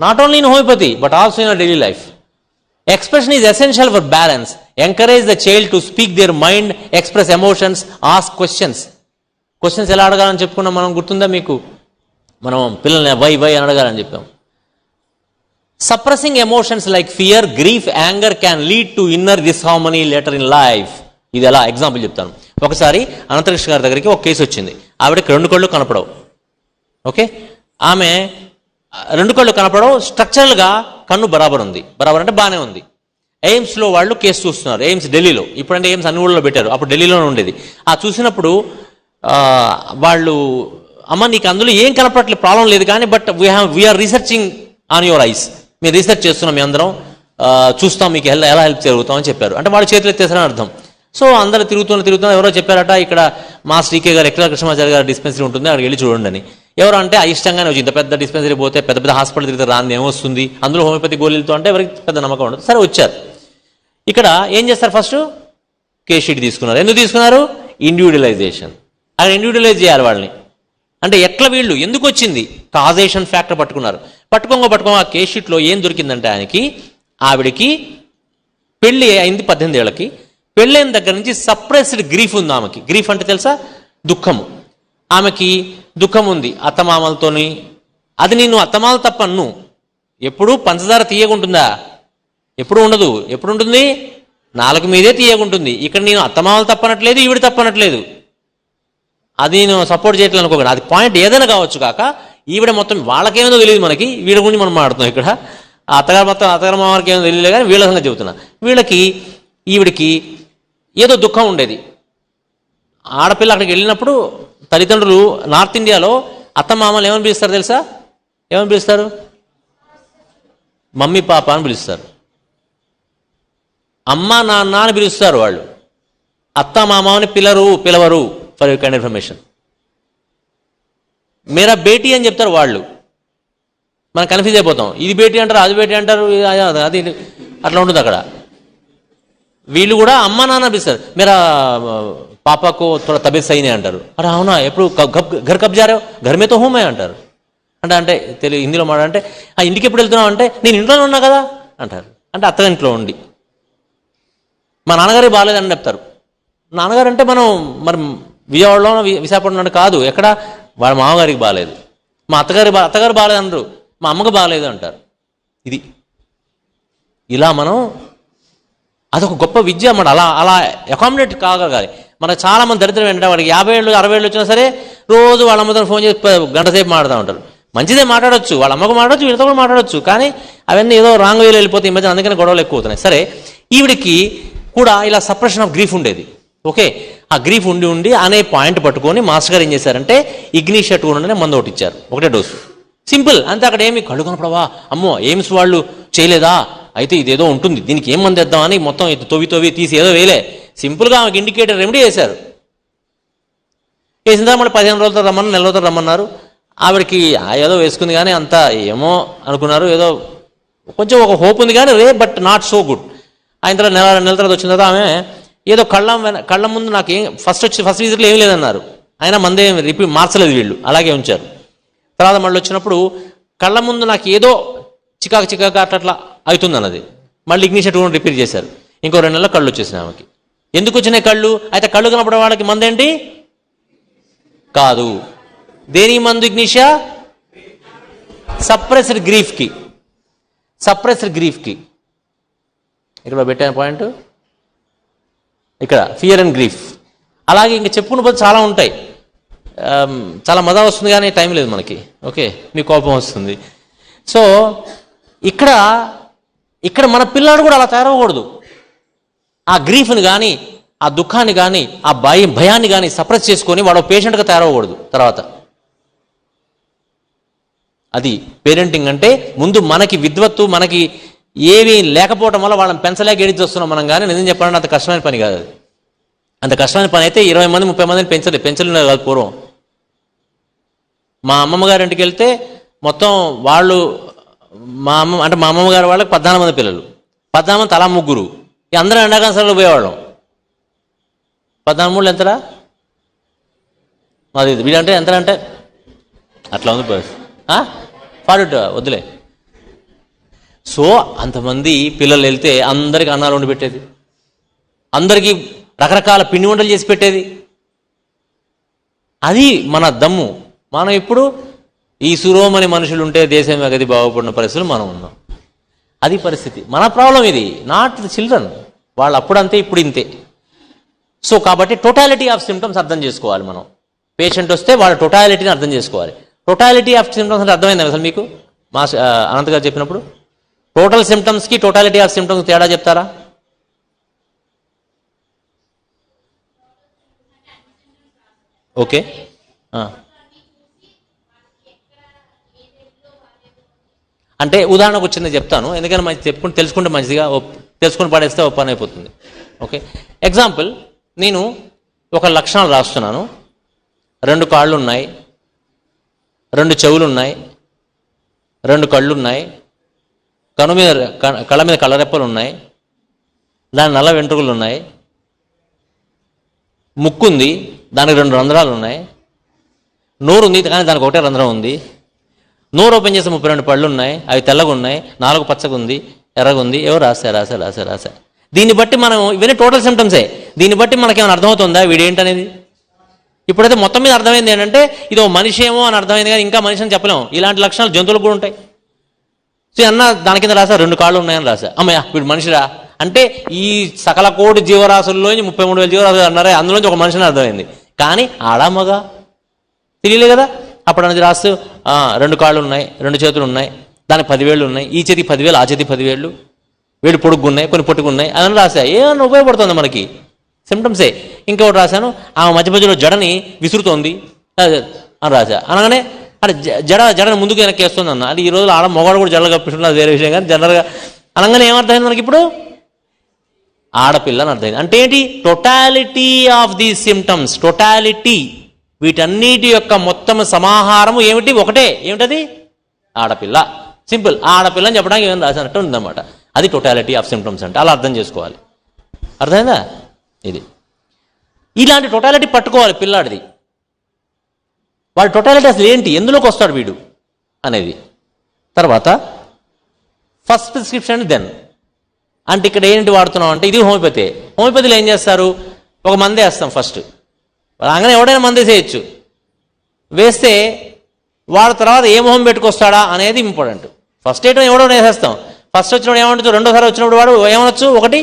not only in homeopathy but also in our daily life. Expression is essential for balance. Encourage the child to speak their mind, express emotions, ask questions. Questions ఎలా అడగాలని చెప్పుకున్నాం మనం, గుర్తుందా మీకు? మనం పిల్లల్ని why అని అడగాలని చెప్పాం. Suppressing emotions like fear, grief, anger can lead to inner disharmony later in life. ఇది ఎలా ఎగ్జాంపుల్ చెప్తాను. ఒకసారి అనంతకృష్ణ గారి దగ్గరికి ఒక కేసు వచ్చింది. ఆవిడకి 2 కళ్ళు కనపడవు. ఓకే, ఆమె 2 కళ్ళు కనపడవు, స్ట్రక్చరల్గా కన్ను బరాబర్ ఉంది. బరాబర్ అంటే బాగానే ఉంది. ఎయిమ్స్లో వాళ్ళు కేసు చూస్తున్నారు. ఎయిమ్స్ ఢిల్లీలో, ఇప్పుడంటే ఎయిమ్స్ అన్ని ఊళ్ళో పెట్టారు, అప్పుడు ఢిల్లీలోనే ఉండేది. ఆ చూసినప్పుడు వాళ్ళు, అమ్మ నీకు అందులో ఏం కనపడట్లేదు, ప్రాబ్లం లేదు కానీ but we are researching on your eyes, మేము రీసెర్చ్ చేస్తున్నాం, మీ అందరం చూస్తాం, మీకు ఎలా హెల్ప్ జరుగుతామని చెప్పారు. అంటే వాళ్ళు చేతులు ఎత్తేసారని అర్థం. సో అందరూ తిరుగుతున్నా ఎవరో చెప్పారట, ఇక్కడ మా శ్రీకే గారు, ఎక్కడ కృష్ణమాచారి గారు డిస్పెన్సరీ ఉంటుంది, అక్కడికి వెళ్ళి చూడండి అని. ఎవరు అంటే ఇష్టంగానే వచ్చి, ఇంత పెద్ద డిస్పెన్సరీ పోతే పెద్ద హాస్పిటల్ తిరిగితే రాని ఏమొస్తుంది, అందులో హోమియోపతి గోళీలతో అంటే ఎవరికి పెద్ద నమ్మకం ఉండదు. సరే వచ్చారు. ఇక్కడ ఏం చేస్తారు, ఫస్ట్ కేస్ షీట్ తీసుకున్నారు. ఎందుకు తీసుకున్నారు? ఇండివిజువలైజేషన్. అక్కడ ఇండివిజువలైజ్ చేయాలి వాళ్ళని. అంటే ఎట్లా వీళ్ళు ఎందుకు వచ్చింది, కాజేషన్ ఫ్యాక్టర్ పట్టుకున్నారు. పట్టుకోగా ఆ కేస్ షీట్లో ఏం దొరికిందంటే ఆయనకి, ఆవిడికి పెళ్ళి అయింది 18 ఏళ్ళకి. పెళ్ళైన దగ్గర నుంచి సప్రెస్డ్ గ్రీఫ్ ఉంది ఆమెకి. గ్రీఫ్ అంటే తెలుసా, దుఃఖము. ఆమెకి దుఃఖం ఉంది అత్తమామలతోని. అది నేను అత్తమామలు తప్పను. ఎప్పుడు పంచదార తీయగుంటుందా? ఎప్పుడు ఉండదు. ఎప్పుడు ఉంటుంది? నాలుగు మీదే తీయగుంటుంది. ఇక్కడ నేను అత్తమామలు తప్పనట్లేదు, ఈవిడ తప్పనట్లేదు. అది నేను సపోర్ట్ చేయట్లేదు అనుకోకండి. అది పాయింట్ ఏదైనా కావచ్చు కాక, ఈవిడ మొత్తం వాళ్ళకేమో తెలియదు, మనకి వీళ్ళ గురించి మనం మాట్లాడుతున్నాం ఇక్కడ. ఆ అత్తగారు మామకి ఏమో తెలియదు కానీ వీళ్ళ సంగతి చెబుతున్నా. ఈవిడికి ఏదో దుఃఖం ఉండేది. ఆడపిల్ల అక్కడికి వెళ్ళినప్పుడు తల్లిదండ్రులు నార్త్ ఇండియాలో అత్తమామలు ఏమని పిలుస్తారు తెలుసా? ఏమని పిలుస్తారు? మమ్మీ పాప అని పిలుస్తారు. అమ్మ నాన్న అని పిలుస్తారు వాళ్ళు. అత్త మామని పిలవరు. For kind information. మేరా బేటీ అని చెప్తారు వాళ్ళు. మనం కన్ఫ్యూజ్ అయిపోతాం. ఇది బేటీ అంటారు, అది బేటీ అంటారు, అది అట్లా ఉంటుంది అక్కడ. వీళ్ళు కూడా అమ్మ నాన్న పిలుస్తారు. మేరా పాపకు థోడా తబియత్ సైనే అంటారు. అరే అవునా, ఎప్పుడు ఘర్ కబ్ జా రహే హో, ఘర్ మే తో హూ మే అంటారు. అంటే తెలుగు హిందీలో మాట్లాడంటే ఇంటికి ఎప్పుడు వెళ్తున్నావు అంటే నేను ఇంట్లోనే ఉన్నా కదా అంటారు. అంటే అత్తగారింట్లో ఉండి. మా నాన్నగారికి బాగాలేదని చెప్తారు. నాన్నగారు అంటే మనం మరి విజయవాడలో విశాఖపట్నం కాదు, ఎక్కడ వాళ్ళ మామగారికి బాగాలేదు, మా అత్తగారు బాగాలేదు అనరు, మా అమ్మకు బాగాలేదు అంటారు. ఇది ఇలా మనం అదొక గొప్ప విద్య. మన అలా అకామిడేట్ కాగలగాలి. మనకు చాలా మంది దరిద్రం ఏంటంటే వాడికి 50 ఏళ్ళు 60 ఏళ్ళు వచ్చినా సరే రోజు వాళ్ళ అమ్మతో ఫోన్ చేసి గంట సేపు మాట్లాడుతూ ఉంటారు. మంచిదే, మాట్లాడొచ్చు, వాళ్ళ అమ్మకు మాట్లాడచ్చు, వీళ్ళతో కూడా మాట్లాడచ్చు. కానీ అవన్నీ ఏదో రాంగ్ వేలో వెళ్ళిపోతాయి ఈ మధ్య, అందుకని గొడవలు ఎక్కువ అవుతున్నాయి. సరే, ఈవిడికి కూడా ఇలా సప్రెషన్ ఆఫ్ గ్రీఫ్ ఉండేది. ఓకే, ఆ గ్రీఫ్ ఉండి అనే పాయింట్ పట్టుకొని మాస్టర్ గారు ఏం చేశారంటే ఇగ్నిషియా 200 మందు ఒకటి ఇచ్చారు, ఒకటే డోసు. సింపుల్ అంతే. అక్కడ ఏమి కళ్ళు కనపడవా, అమ్మో ఎయిమ్స్ వాళ్ళు చేయలేదా, అయితే ఇదేదో ఉంటుంది, దీనికి ఏం మంది వేద్దాం అని మొత్తం తొవ్వి తీసి ఏదో వేలే. సింపుల్గా ఆమెకి ఇండికేటర్ రెమెడీ వేశారు. వేసిన తర్వాత మళ్ళీ 15 రోజులతో రమ్మన్నారు, 4 రోజులతో రమ్మన్నారు. ఆవిడకి ఏదో వేసుకుంది కానీ అంత ఏమో అనుకున్నారు, ఏదో కొంచెం ఒక హోప్ ఉంది కానీ బట్ నాట్ సో గుడ్. ఆయన తర్వాత నెల తర్వాత వచ్చిన తర్వాత ఆమె ఏదో కళ్ళ ముందు నాకు ఫస్ట్ విజిట్లో ఏం లేదన్నారు. ఆయన మందే మార్చలేదు, వీళ్ళు అలాగే ఉంచారు. తర్వాత మళ్ళీ వచ్చినప్పుడు కళ్ళ ముందు నాకు ఏదో చికాకు అట్లా అవుతుంది అన్నది. మళ్ళీ ఇగ్నిషియా 200 రిపీట్ చేశారు. ఇంకో 2 నెలల కళ్ళు వచ్చేసినాయి ఆమెకి. ఎందుకు వచ్చినాయి కళ్ళు? అయితే కళ్ళు కనపడే వాళ్ళకి మందేంటి కాదు. దేని మందు? ఇగ్నిషియా సప్రెస్డ్ గ్రీఫ్కి. ఇక్కడ పెట్టాను పాయింట్, ఇక్కడ ఫియర్ అండ్ గ్రీఫ్. అలాగే ఇంకా చెప్పుకున్న పోతే చాలా ఉంటాయి. చాలా మజా వస్తుంది కానీ టైం లేదు మనకి. ఓకే, మీ కోపం వస్తుంది. సో ఇక్కడ మన పిల్లాడు కూడా అలా తయారవ్వకూడదు. ఆ గ్రీఫ్ని కానీ, ఆ దుఃఖాన్ని కానీ, ఆ భయాన్ని కానీ సప్రెస్ చేసుకొని వాడు పేషెంట్గా తయారవ్వకూడదు. తర్వాత అది పేరెంటింగ్ అంటే ముందు మనకి విద్వత్తు, మనకి ఏమీ లేకపోవడం వల్ల వాళ్ళని పెంచలేక ఏడిచి వస్తున్నాం మనం. కానీ నిజం చెప్పాలంటే అంత కష్టమైన పని కాదు అది. అంత కష్టమైన పని అయితే 20 మంది 30 మందిని పెంచలేదు కాదు పూర్వం. మా అమ్మమ్మ గారి ఇంటికి వెళ్తే మొత్తం వాళ్ళు మా అమ్మమ్మ గారి వాళ్ళకి 14 మంది పిల్లలు, 14 మంది తలా ముగ్గురు. అందరూ ఎండాకాలంలో పోయేవాళ్ళం. 14 మూడు ఎంతరా? అది వీడంటే ఎంత అంటే అట్లా ఉంది 42 వద్దులే. సో అంతమంది పిల్లలు వెళ్తే అందరికీ అన్నాలు వండి పెట్టేది, అందరికీ రకరకాల పిండి వంటలు చేసి పెట్టేది. అది మన దమ్ము. మనం ఇప్పుడు ఈ సురోమని మనుషులు ఉంటే దేశం గది బాగుపడిన పరిస్థితులు మనం ఉన్నాం. అది పరిస్థితి. మన ప్రాబ్లం ఇది, నాట్ ది చిల్డ్రన్. వాళ్ళు అప్పుడు అంతే, ఇప్పుడు ఇంతే. సో కాబట్టి టోటాలిటీ ఆఫ్ సిమ్టమ్స్ అర్థం చేసుకోవాలి మనం. పేషెంట్ వస్తే వాళ్ళ టోటాలిటీని అర్థం చేసుకోవాలి. టోటాలిటీ ఆఫ్ సిమ్టమ్స్ అంటే అర్థమైంది అసలు మీకు? మా అనంత్ గారు చెప్పినప్పుడు టోటల్ సిమ్టమ్స్కి టోటాలిటీ ఆఫ్ సిమ్టమ్స్ తేడా చెప్తారా? ఓకే, అంటే ఉదాహరణకు వచ్చింది చెప్తాను, ఎందుకంటే మంచి చెప్పుకుంటే తెలుసుకుంటే మంచిదిగా, తెలుసుకుని పడేస్తే ఓ పని అయిపోతుంది. ఓకే, ఎగ్జాంపుల్, నేను ఒక లక్షణాలు రాస్తున్నాను. 2 కాళ్ళు ఉన్నాయి, 2 చెవులు ఉన్నాయి, 2 కళ్ళు ఉన్నాయి, కళ్ళ మీద కళ్ళరెప్పలు ఉన్నాయి, దాని నల్ల వెంట్రుకలు ఉన్నాయి, ముక్కు ఉంది, దానికి 2 రంధ్రాలు ఉన్నాయి, నోరు ఉంది కానీ దానికి ఒకటే రంధ్రం ఉంది, నోరు ఓపెన్ చేస్తే 32 పళ్ళు ఉన్నాయి, అవి తెల్లగా ఉన్నాయి, 4 పచ్చగా ఉంది, ఎర్రగా ఉంది, ఎవరు రాసా. దీన్ని బట్టి మనం, ఇవన్నీ టోటల్ సిమ్టమ్సే, దీన్ని బట్టి మనకేమైనా అర్థమవుతుందా వీడేంటనేది? ఇప్పుడైతే మొత్తం మీద అర్థమైంది ఏంటంటే ఇది మనిషి ఏమో అని అర్థమైంది, కానీ ఇంకా మనిషి అని చెప్పలేము. ఇలాంటి లక్షణాలు జంతువులకు కూడా ఉంటాయి. సో అన్న దాని కింద రాసా 2 కాళ్ళు ఉన్నాయని రాసా, అమ్మయ్య వీడు మనిషిరా అంటే ఈ సకల కోటి జీవరాశుల్లోంచి 33,000 జీవరాశులు అన్నారే, అందులోంచి ఒక మనిషిని అర్థమైంది. కానీ ఆడా మగ తెలియలే కదా. అప్పుడు అనేది రాస్తూ 2 కాళ్ళు ఉన్నాయి, 2 చేతులు ఉన్నాయి, దానికి 10 వేళ్ళు ఉన్నాయి, ఈ చేతికి 10 వేలు, ఆ చేతికి 10 వేళ్ళు, వేడి పొడుగున్నాయి, కొన్ని పొట్టుకున్నాయి, అని రాసా. ఏమన్నా ఉపయోగపడుతుంది మనకి? సిమ్టమ్సే. ఇంకొకటి రాశాను, ఆమె మధ్య మధ్యలో జడని విసురుతోంది అని రాసా. అనగానే అంటే జడని ముందుకు వెనక్కి వేస్తుంది అన్న. అది ఈ రోజులు ఆడ మొగాడు కూడా జడలు కప్పిస్తున్నారు, వేరే విషయం. కానీ జనరల్గా అనగానే ఏమర్థమైంది మనకి? ఇప్పుడు ఆడపిల్ల అని అర్థమైంది. అంటే ఏంటి? Totality of the symptoms, totality, వీటన్నిటి యొక్క మొత్తం సమాహారము ఏమిటి? ఒకటే. ఏమిటది? ఆడపిల్ల. సింపుల్. ఆడపిల్ల అని చెప్పడానికి ఏమైనా రాసినట్టు ఉందన్నమాట. అది టోటాలిటీ ఆఫ్ సిమ్టమ్స్ అంటే. అలా అర్థం చేసుకోవాలి. అర్థమైందా? ఇది ఇలాంటి టోటాలిటీ పట్టుకోవాలి పిల్లాడిది. వాడి టోటాలిటీ అసలు ఏంటి, ఎందులోకి వస్తాడు వీడు అనేది. తర్వాత ఫస్ట్ ప్రిస్క్రిప్షన్ దెన్ అంటే ఇక్కడ ఏంటి వాడుతున్నాం అంటే, ఇది హోమియోపతి. హోమియోపతిలో ఏం చేస్తారు? ఒక మందే వేస్తాం ఫస్ట్. అలాగనే ఎవడైనా మందే చేయొచ్చు. వేస్తే వాడు తర్వాత ఏ మొహం పెట్టుకొస్తాడా అనేది ఇంపార్టెంట్. ఫస్ట్ ఐటమ్ ఎవడో వేసేస్తాం. ఫస్ట్ వచ్చినప్పుడు ఏమంటుంది, రెండోసారి వచ్చినప్పుడు వాడు ఏమనొచ్చు? ఒకటి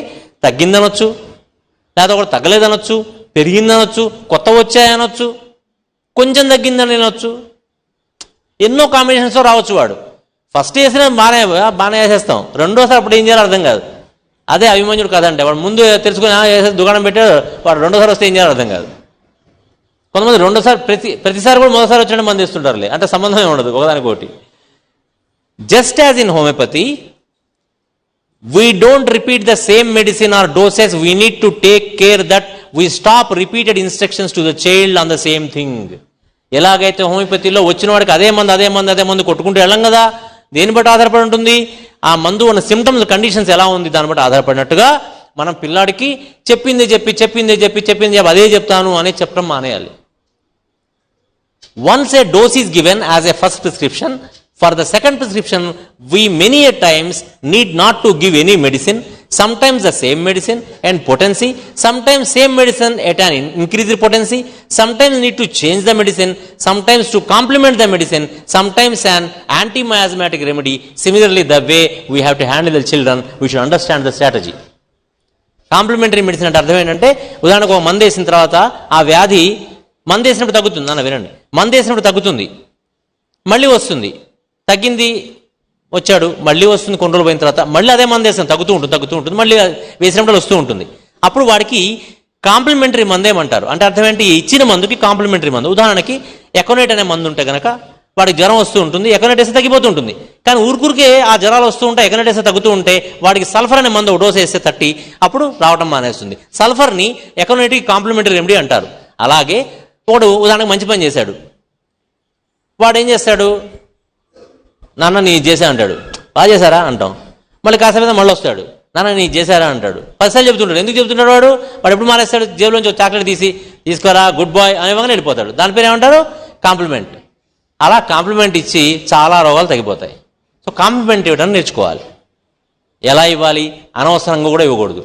తగ్గిందనొచ్చు, లేదా ఒకటి తగ్గలేదనొచ్చు, పెరిగిందనొచ్చు, కొత్త వచ్చాయనొచ్చు, కొంచెం తగ్గిందని అనొచ్చు, ఎన్నో కాంబినేషన్స్తో రావచ్చు. వాడు ఫస్ట్ వేసిన బాగానే వేసేస్తాం, రెండోసారి అప్పుడు ఏం చేయాలో అర్థం కాదు. అదే అభిమన్యుడు కదంటే, వాడు ముందు తెలుసుకుని వేసేసి దుకాణం పెట్టాడు, వాడు రెండోసారి వస్తే ఏం చేయాలో అర్థం కాదు. కొంతమంది రెండోసారి ప్రతిసారి కూడా మొదటిసారి వచ్చినట్టు మంది ఇస్తుంటారులే, అంటే సంబంధమే ఉండదు ఒకదానికోటి. Just as in homeopathy, we don't repeat the same medicine or doses. We need to take care that we stop repeated instructions to the child on the same thing. ఎలాగైతే హోమియోపతిలో వచ్చిన వాడికి అదే మందు కొట్టుకుంటూ వెళ్ళం కదా, దేని బట్టి ఆధారపడి ఉంటుంది? ఆ మందు ఉన్న సిమ్టమ్స్, కండిషన్స్ ఎలా ఉంది దాన్ని బట్టి ఆధారపడినట్టుగా మనం పిల్లాడికి చెప్పింది చెప్పి అదే చెప్తాను అని చెప్పడం మానేయాలి. Once a dose is given as a first prescription, for the second prescription, we many a times need not to give any medicine. Sometimes the same medicine and potency, sometimes same medicine at an increased potency, sometimes need to change the medicine, sometimes to complement the medicine, sometimes an anti-miasmatic remedy. Similarly, the way we have to handle the children, we should understand the strategy. Complementary medicine అంటే అర్థం ఏంటంటే, ఉదాహరణకు ఒక మందు వేసిన తర్వాత ఆ వ్యాధి మందు వేసినప్పుడు తగ్గుతుంది అన్న, వినండి, మందు వేసినప్పుడు తగ్గుతుంది, మళ్ళీ వస్తుంది, తగ్గింది, వచ్చాడు, మళ్ళీ వస్తుంది, కొన్ని రోజులు పోయిన తర్వాత మళ్ళీ అదే మందు వేస్తాం, తగ్గుతూ ఉంటుంది, మళ్ళీ వేసినప్పుడు వస్తూ ఉంటుంది. అప్పుడు వాడికి కాంప్లిమెంటరీ మందు ఏమంటారు అంటే, అర్థం ఏంటి? ఇచ్చిన మందుకి కాంప్లిమెంటరీ మందు. ఉదాహరణకి ఎకోనైట్ అనే మందు ఉంటే కనుక వాడికి జ్వరం వస్తూ ఉంటుంది, ఎకోనైట్ వేస్తే తగ్గిపోతూ ఉంటుంది. కానీ ఊరికే ఆ జ్వరాలు వస్తూ ఉంటాయి, ఎకోనైట్ వేస్తే తగ్గుతూ ఉంటే వాడికి సల్ఫర్ అనే మందు ఒక డోస్ వేస్తే తట్టి అప్పుడు రావడం మానేస్తుంది. సల్ఫర్ని ఎకోనైట్కి కాంప్లిమెంటరీ రెమెడీ అంటారు. అలాగే వాడు ఉదాహరణకు మంచి పని చేశాడు, వాడు ఏం చేస్తాడు? నాన్న నీ చేశా అంటాడు, బాగా చేశారా అంటాం. మళ్ళీ కాసేపు మళ్ళీ వస్తాడు, నాన్న నీ చేశారా అంటాడు. 10 సార్లు చెబుతుంటాడు. ఎందుకు చెబుతున్నాడు? వాడు ఎప్పుడు మానేస్తాడు? జేబులోంచి ఒక చాక్లెట్ తీసుకోరా గుడ్ బాయ్ అనేవాగానే వెళ్ళిపోతాడు. దాని పేరు ఏమంటారు? కాంప్లిమెంట్. అలా కాంప్లిమెంట్ ఇచ్చి చాలా రోగాలు తగ్గిపోతాయి. సో కాంప్లిమెంట్ ఇవ్వడం నేర్చుకోవాలి. ఎలా ఇవ్వాలి? అనవసరంగా కూడా ఇవ్వకూడదు.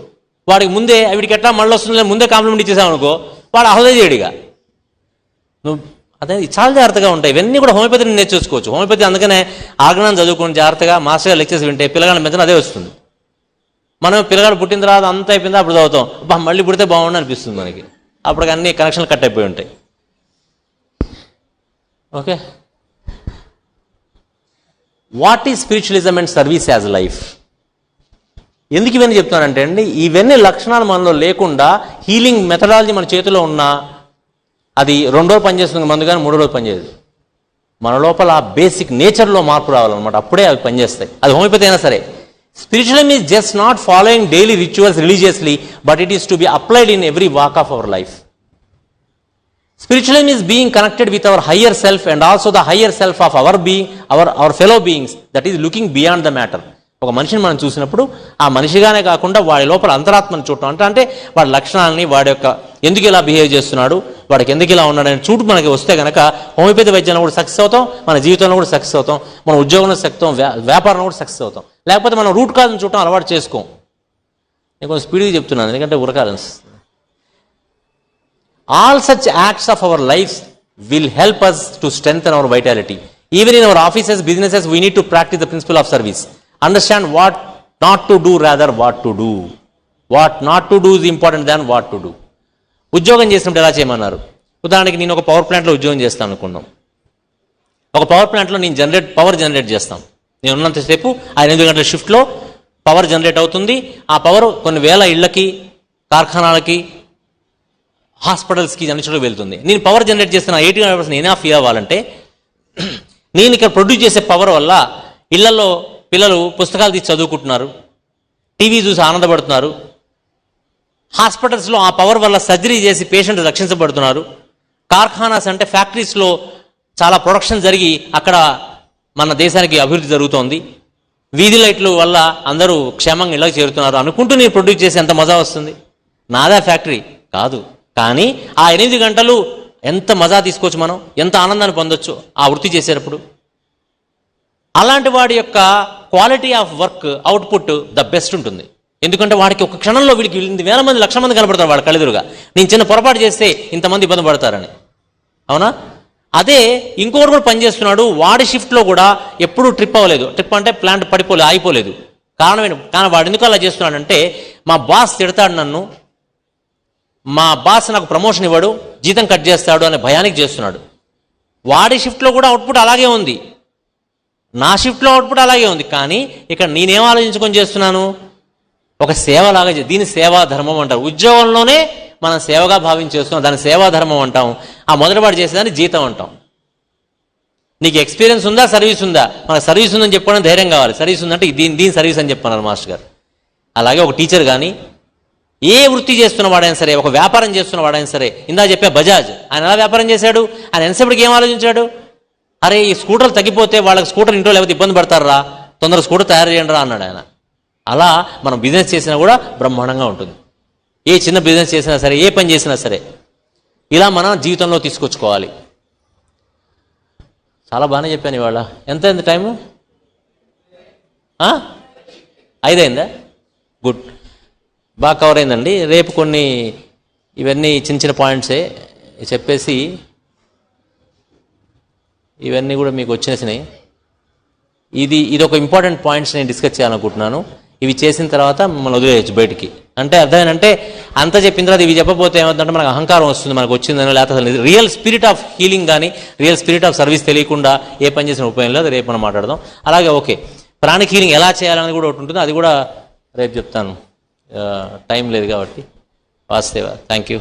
వాడికి ముందే వీడికి ఎట్లా మళ్ళీ వస్తుంది ముందే కాంప్లిమెంట్ ఇచ్చేసావు అనుకో, వాడు అహోదయ చేయడిగా. నువ్వు అదే చాలా జాగ్రత్తగా ఉంటాయి. ఇవన్నీ కూడా హోమియోపతిని నేర్చుకోవచ్చు. హోమియోపతి అందుకనే ఆగ్రహం చదువుకుని జాగ్రత్తగా మాస్టర్ లెక్చర్స్ వింటే పిల్లగాళ్ళ మీద అదే వస్తుంది. మనం పిల్లగాడు పుట్టిన తర్వాత అంతా అయిపోయిందా అప్పుడు చదువుతాం, అబ్బా మళ్ళీ పుడితే బాగుండు అనిపిస్తుంది మనకి. అప్పటికి అన్ని కనెక్షన్లు కట్ అయిపోయి ఉంటాయి. Okay, what is spiritualism and service as life? ఎందుకు ఇవన్నీ చెప్తున్నానంటే అండి, ఇవన్నీ లక్షణాలు మనలో లేకుండా హీలింగ్ మెథడాలజీ మన చేతిలో ఉన్నా అది 2 రోజులు పనిచేస్తుంది మందు కానీ 3 రోజులు పనిచేయదు. మన లోపల ఆ బేసిక్ నేచర్లో మార్పు రావాలన్నమాట, అప్పుడే అవి పనిచేస్తాయి. అది హోమియోపతి అయినా సరే. Spiritualism is just not following daily rituals religiously, but it is to be applied in every walk of our life. Spiritualism is being connected with our higher self and also the higher self of our being, our fellow beings, that is looking beyond the matter. ఒక మనిషిని మనం చూసినప్పుడు ఆ మనిషిగానే కాకుండా వాడి లోపల అంతరాత్మను చూడటం, అంటే వాడి లక్షణాలని, వాడి యొక్క ఎందుకు ఇలా బిహేవ్ చేస్తున్నాడు, వాడికి ఎందుకు ఇలా ఉన్నాడని చూడు మనకి వస్తే కనుక హోమియోపతి వైద్యంలో కూడా సక్సెస్ అవుతాం, మన జీవితంలో కూడా సక్సెస్ అవుతాం, మన ఉద్యోగంలో సక్సెస్ అవుతాం, వ్యాపారంలో కూడా సక్సెస్ అవుతాం. లేకపోతే మనం రూట్ కాజ్ని చూడటం అలవాటు చేసుకోం. నేను కొంచెం స్పీడ్గా చెప్తున్నాను ఎందుకంటే ఉరకాలని. All such acts of our lives will help us to strengthen our vitality. Even in our offices, businesses, we need to practice the principle of service. Understand what not to do, rather what to do. What not to do is important than what to do. ఉద్యోగం చేసినప్పుడు ఎలా చేయమన్నారు? ఉదాహరణకి నేను ఒక power ప్లాంట్లో ఉద్యోగం చేస్తాను అనుకున్నాం. ఒక పవర్ ప్లాంట్లో నేను పవర్ జనరేట్ చేస్తాను. నేను ఉన్నంతసేపు ఆ 8 గంటల షిఫ్ట్లో పవర్ జనరేట్ అవుతుంది. ఆ పవర్ కొన్ని వేల ఇళ్లకి, కార్ఖానాలకి, హాస్పిటల్స్కి అన్ని చోట్లకి వెళ్తుంది. నేను పవర్ జనరేట్ చేస్తున్న 80% ఎనఫ్ ఫీల్ అవ్వాలంటే నేను ఇక్కడ ప్రొడ్యూస్ చేసే పవర్ వల్ల ఇళ్లలో పిల్లలు పుస్తకాలు తీసి చదువుకుంటున్నారు, టీవీ చూసి ఆనందపడుతున్నారు, హాస్పిటల్స్లో ఆ పవర్ వల్ల సర్జరీ చేసి పేషెంట్ రక్షించబడుతున్నారు, కార్ఖానాస్ అంటే ఫ్యాక్టరీస్లో చాలా ప్రొడక్షన్ జరిగి అక్కడ మన దేశానికి అభివృద్ధి జరుగుతోంది, వీధి లైట్లు వల్ల అందరూ క్షేమంగా ఇళ్ళకి చేరుతున్నారు అనుకుంటూ నేను ప్రొడ్యూస్ చేసి ఎంత మజా వస్తుంది? నాదా ఫ్యాక్టరీ కాదు, కానీ ఆ 8 గంటలు ఎంత మజా తీసుకోవచ్చు, మనం ఎంత ఆనందాన్ని పొందొచ్చు ఆ వృత్తి చేసేటప్పుడు. అలాంటి వాడి యొక్క quality of work output the best ఉంటుంది. ఎందుకంటే వాడికి ఒక క్షణంలో వీడికి 1,000 మంది 1,00,000 మంది కనబడతారు వాడు కళ్ళెదురుగా. నేను చిన్న పొరపాటు చేస్తే ఇంతమంది ఇబ్బంది పడతారని. అవునా? అదే ఇంకొకరు కూడా పనిచేస్తున్నాడు, వాడి షిఫ్ట్లో కూడా ఎప్పుడూ ట్రిప్ అవ్వలేదు. ట్రిప్ అంటే ప్లాంట్ పడిపోలేదు, ఆగిపోలేదు. కారణం ఏంటి? కానీ వాడు ఎందుకు అలా చేస్తున్నాడంటే, మా బాస్ తిడతాడు నన్ను, మా బాస్ నాకు ప్రమోషన్ ఇవ్వడు, జీతం కట్ చేస్తాడు అనే భయానికి చేస్తున్నాడు. వాడి షిఫ్ట్లో కూడా అవుట్పుట్ అలాగే ఉంది, నా షిఫ్ట్లో అవుట్పుట్ అలాగే ఉంది. కానీ ఇక్కడ నేనేం ఆలోచించుకొని చేస్తున్నాను? ఒక సేవలాగా. దీన్ని సేవా ధర్మం అంటారు. ఉద్యోగంలోనే మనం సేవగా భావించేస్తున్నాం, దాన్ని సేవా ధర్మం అంటాం. ఆ మొదటివాడు చేసేదాన్ని జీతం అంటాం. నీకు ఎక్స్పీరియన్స్ ఉందా, సర్వీస్ ఉందా? మనకు సర్వీస్ ఉందని చెప్పుకోవడం ధైర్యం కావాలి. సర్వీస్ ఉందంటే దీని సర్వీస్ అని చెప్పన్నారు మాస్టర్ గారు. అలాగే ఒక టీచర్ కానీ, ఏ వృత్తి చేస్తున్న వాడైనా సరే, ఒక వ్యాపారం చేస్తున్న వాడైనా సరే, ఇందా చెప్పే బజాజ్ ఆయన ఎలా వ్యాపారం చేశాడు? ఆయన ఎంతసేపటికి ఏం ఆలోచించాడు? అరే ఈ స్కూటర్లు తగ్గిపోతే వాళ్ళకి స్కూటర్ ఇంట్లో లేకపోతే ఇబ్బంది పడతారా, తొందరగా స్కూటర్ తయారు చేయండి రా అన్నాడు ఆయన. అలా మనం బిజినెస్ చేసినా కూడా బ్రహ్మాండంగా ఉంటుంది. ఏ చిన్న బిజినెస్ చేసినా సరే, ఏ పని చేసినా సరే, ఇలా మనం జీవితంలో తీసుకొచ్చుకోవాలి. చాలా బాగానే చెప్పాను ఇవాళ. ఎంత టైము? 5 అయిందా? గుడ్, బాగా కవర్ అయిందండి. రేపు కొన్ని ఇవన్నీ చిన్న చిన్న పాయింట్సే చెప్పేసి ఇవన్నీ కూడా మీకు వచ్చేసినాయి. ఇది ఒక ఇంపార్టెంట్ పాయింట్స్ నేను డిస్కస్ చేయాలనుకుంటున్నాను. ఇవి చేసిన తర్వాత మిమ్మల్ని వదిలేయచ్చు బయటికి. అంటే అర్థమేనంటే అంతా చెప్పిన తర్వాత ఇవి చెప్పకపోతే ఏమవుతుందంటే మనకు అహంకారం వస్తుంది, మనకు వచ్చిందని. లేకపోతే రియల్ స్పిరిట్ ఆఫ్ హీలింగ్ కానీ రియల్ స్పిరిట్ ఆఫ్ సర్వీస్ తెలియకుండా ఏ పని చేసిన ఉపయోగం లేదు. రేపు మనం మాట్లాడదాం. అలాగే ఓకే, ప్రాణిక్ హీలింగ్ ఎలా చేయాలని కూడా ఒకటి ఉంటుంది, అది కూడా రేపు చెప్తాను. టైం లేదు కాబట్టి. Vasudeva, thank you.